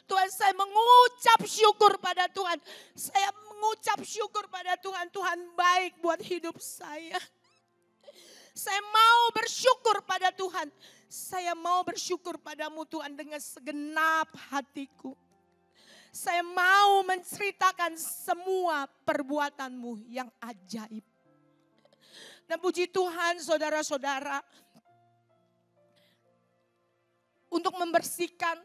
[SPEAKER 5] Tuhan, saya mengucap syukur pada Tuhan. Saya mengucap syukur pada Tuhan. Tuhan baik buat hidup saya. Saya mau bersyukur pada Tuhan. Saya mau bersyukur padamu Tuhan dengan segenap hatiku. Saya mau menceritakan semua perbuatanmu yang ajaib. Dan puji Tuhan saudara-saudara, untuk membersihkan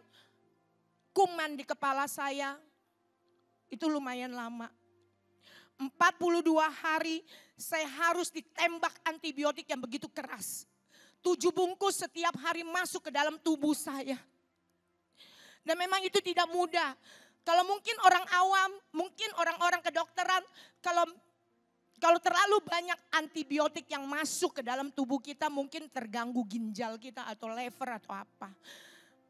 [SPEAKER 5] kuman di kepala saya, itu lumayan lama. 42 hari saya harus ditembak antibiotik yang begitu keras. 7 bungkus setiap hari masuk ke dalam tubuh saya. Dan memang itu tidak mudah. Kalau mungkin orang awam, mungkin orang-orang kedokteran, kalau terlalu banyak antibiotik yang masuk ke dalam tubuh kita, mungkin terganggu ginjal kita atau liver atau apa.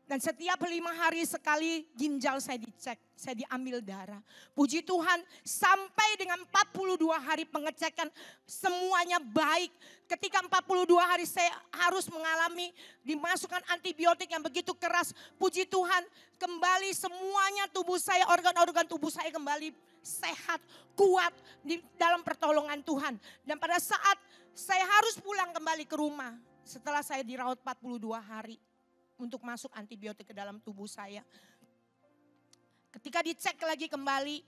[SPEAKER 5] Dan setiap 5 hari sekali ginjal saya dicek, saya diambil darah. Puji Tuhan sampai dengan 42 hari pengecekan semuanya baik. Ketika 42 hari saya harus mengalami dimasukkan antibiotik yang begitu keras. Puji Tuhan kembali semuanya tubuh saya, organ-organ tubuh saya kembali sehat, kuat di dalam pertolongan Tuhan. Dan pada saat saya harus pulang kembali ke rumah setelah saya dirawat 42 hari. Untuk masuk antibiotik ke dalam tubuh saya. Ketika dicek lagi kembali,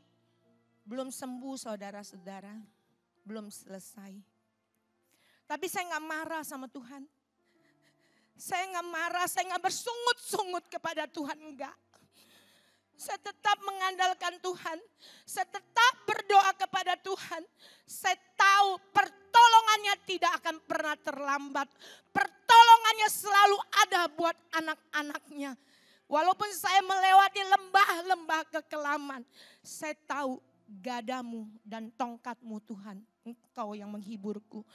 [SPEAKER 5] belum sembuh saudara-saudara. Belum selesai. Tapi saya gak marah sama Tuhan. Saya gak marah, saya gak bersungut-sungut kepada Tuhan, enggak. Saya tetap mengandalkan Tuhan. Saya tetap berdoa kepada Tuhan. Saya tahu pertolongannya tidak akan pernah terlambat. Pertolongannya selalu ada buat anak-anaknya. Walaupun saya melewati lembah-lembah kekelaman. Saya tahu gadamu dan tongkatmu Tuhan. Engkau yang menghiburku.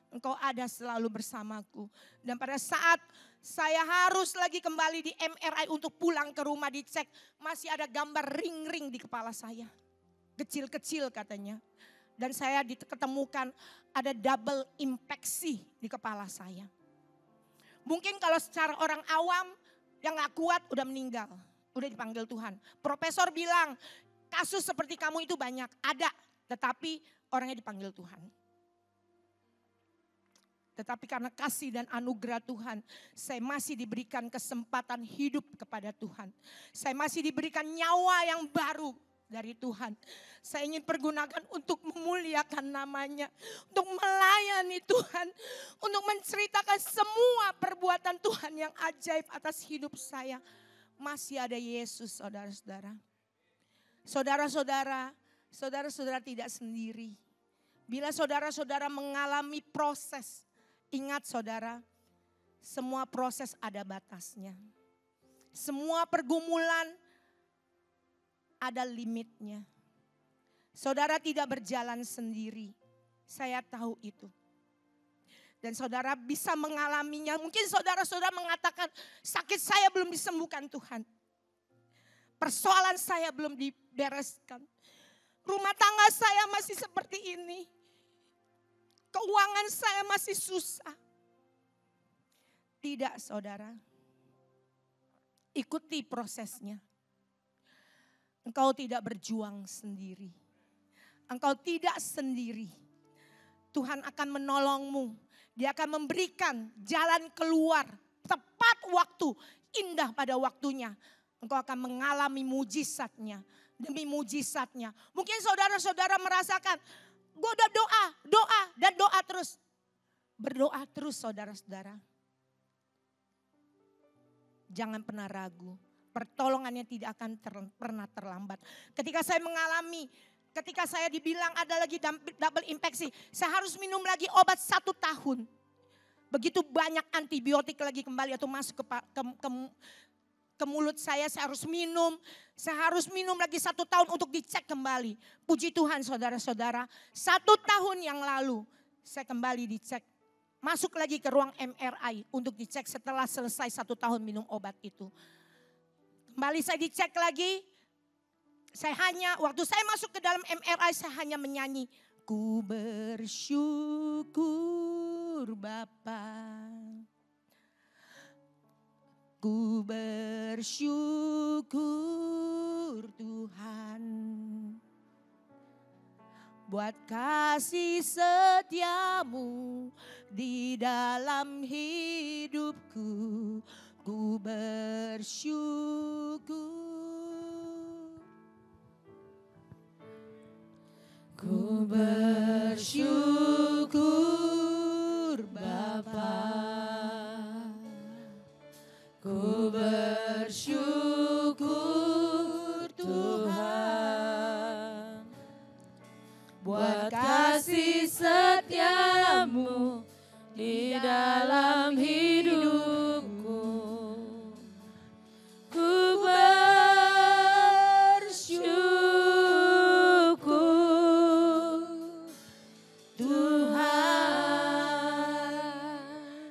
[SPEAKER 5] Engkau ada selalu bersamaku. Dan pada saat saya harus lagi kembali di MRI untuk pulang ke rumah dicek. Masih ada gambar ring-ring di kepala saya. Kecil-kecil katanya. Dan saya ketemukan ada double infeksi di kepala saya. Mungkin kalau secara orang awam yang gak kuat udah meninggal. Udah dipanggil Tuhan. Profesor bilang kasus seperti kamu itu banyak. Ada, tetapi orangnya dipanggil Tuhan. Tetapi karena kasih dan anugerah Tuhan, saya masih diberikan kesempatan hidup kepada Tuhan. Saya masih diberikan nyawa yang baru dari Tuhan. Saya ingin pergunakan untuk memuliakan namanya. Untuk melayani Tuhan. Untuk menceritakan semua perbuatan Tuhan yang ajaib atas hidup saya. Masih ada Yesus saudara-saudara. Saudara-saudara, saudara-saudara tidak sendiri. Bila saudara-saudara mengalami proses, ingat saudara, semua proses ada batasnya. Semua pergumulan ada limitnya. Saudara tidak berjalan sendiri. Saya tahu itu. Dan saudara bisa mengalaminya. Mungkin saudara-saudara mengatakan sakit saya belum disembuhkan Tuhan. Persoalan saya belum dibereskan. Rumah tangga saya masih seperti ini. Keuangan saya masih susah. Tidak saudara. Ikuti prosesnya. Engkau tidak berjuang sendiri. Engkau tidak sendiri. Tuhan akan menolongmu. Dia akan memberikan jalan keluar. Tepat waktu. Indah pada waktunya. Engkau akan mengalami mujizatnya. Demi mujizatnya. Mungkin saudara-saudara merasakan. Gue udah doa dan doa terus. Berdoa terus saudara-saudara. Jangan pernah ragu. Pertolongannya tidak akan pernah terlambat. Ketika saya mengalami, ketika saya dibilang ada lagi double infeksi. Saya harus minum lagi obat 1 tahun. Begitu banyak antibiotik lagi kembali atau masuk ke mulut saya harus minum. Saya harus minum lagi 1 tahun untuk dicek kembali. Puji Tuhan saudara-saudara. 1 tahun yang lalu saya kembali dicek. Masuk lagi ke ruang MRI untuk dicek setelah selesai 1 tahun minum obat itu. Kembali saya dicek lagi. Waktu saya masuk ke dalam MRI saya hanya menyanyi. Ku bersyukur Bapa. Ku bersyukur Tuhan buat kasih setiamu di dalam hidupku. Ku bersyukur. Ku bersyukur Bapa. Ku bersyukur Tuhan buat kasih setiamu di dalam hidupku. Ku bersyukur Tuhan.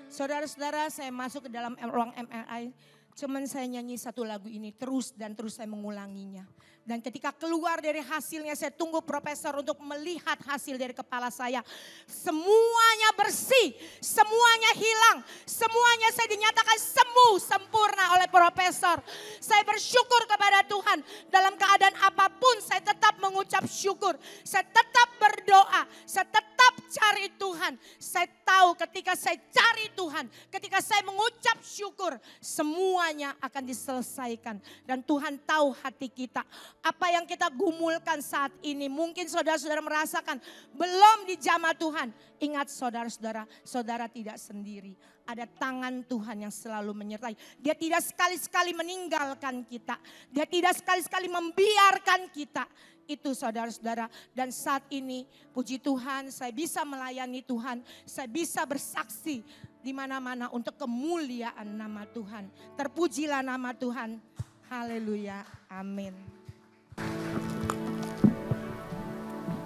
[SPEAKER 5] Saudara-saudara, saya masuk ke dalam ruang MRI. Cuman saya nyanyi satu lagu ini terus dan terus saya mengulanginya. Dan ketika keluar dari hasilnya saya tunggu profesor untuk melihat hasil dari kepala saya. Semuanya bersih, semuanya hilang, semuanya saya dinyatakan sembuh sempurna oleh profesor. Saya bersyukur kepada Tuhan dalam keadaan apapun saya tetap mengucap syukur. Saya tetap berdoa, saya tetap cari Tuhan. Saya tahu ketika saya cari Tuhan, ketika saya mengucap syukur, semuanya akan diselesaikan. Dan Tuhan tahu hati kita. Apa yang kita gumulkan saat ini, mungkin saudara-saudara merasakan belum dijamah Tuhan. Ingat saudara-saudara, saudara tidak sendiri. Ada tangan Tuhan yang selalu menyertai. Dia tidak sekali-sekali meninggalkan kita. Dia tidak sekali-sekali membiarkan kita. Itu saudara-saudara. Dan saat ini puji Tuhan saya bisa melayani Tuhan. Saya bisa bersaksi di mana-mana untuk kemuliaan nama Tuhan. Terpujilah nama Tuhan. Haleluya. Amin.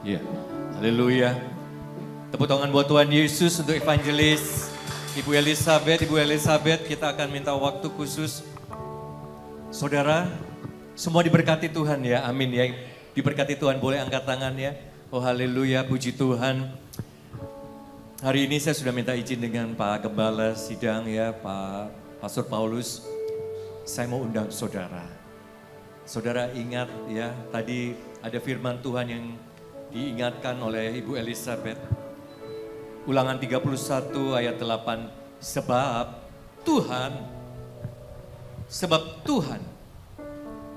[SPEAKER 3] Ya, haleluya. Tepuk tangan buat Tuhan Yesus untuk evangelis Ibu Elizabeth, kita akan minta waktu khusus. Saudara, semua diberkati Tuhan ya, amin ya. Diberkati Tuhan, boleh angkat tangan ya. Oh haleluya, puji Tuhan. Hari ini saya sudah minta izin dengan Pak Gembala Sidang ya, Pak Pastor Paulus. Saya mau undang saudara. Saudara ingat ya, tadi ada firman Tuhan yang diingatkan oleh Ibu Elizabeth. Ulangan 31 ayat 8. Sebab Tuhan,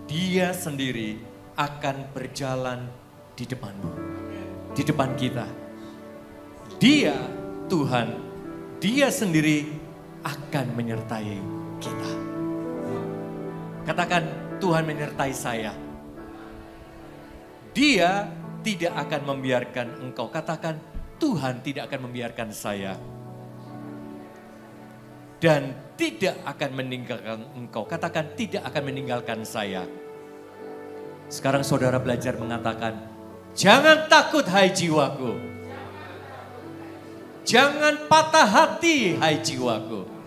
[SPEAKER 3] Dia sendiri akan berjalan di depanmu. Di depan kita. Dia, Tuhan, Dia sendiri akan menyertai kita. Katakan, Tuhan menyertai saya. Dia tidak akan membiarkan engkau. Katakan, Tuhan tidak akan membiarkan saya. Dan tidak akan meninggalkan engkau. Katakan, tidak akan meninggalkan saya. Sekarang saudara belajar mengatakan, jangan takut hai jiwaku. Jangan patah hati hai jiwaku.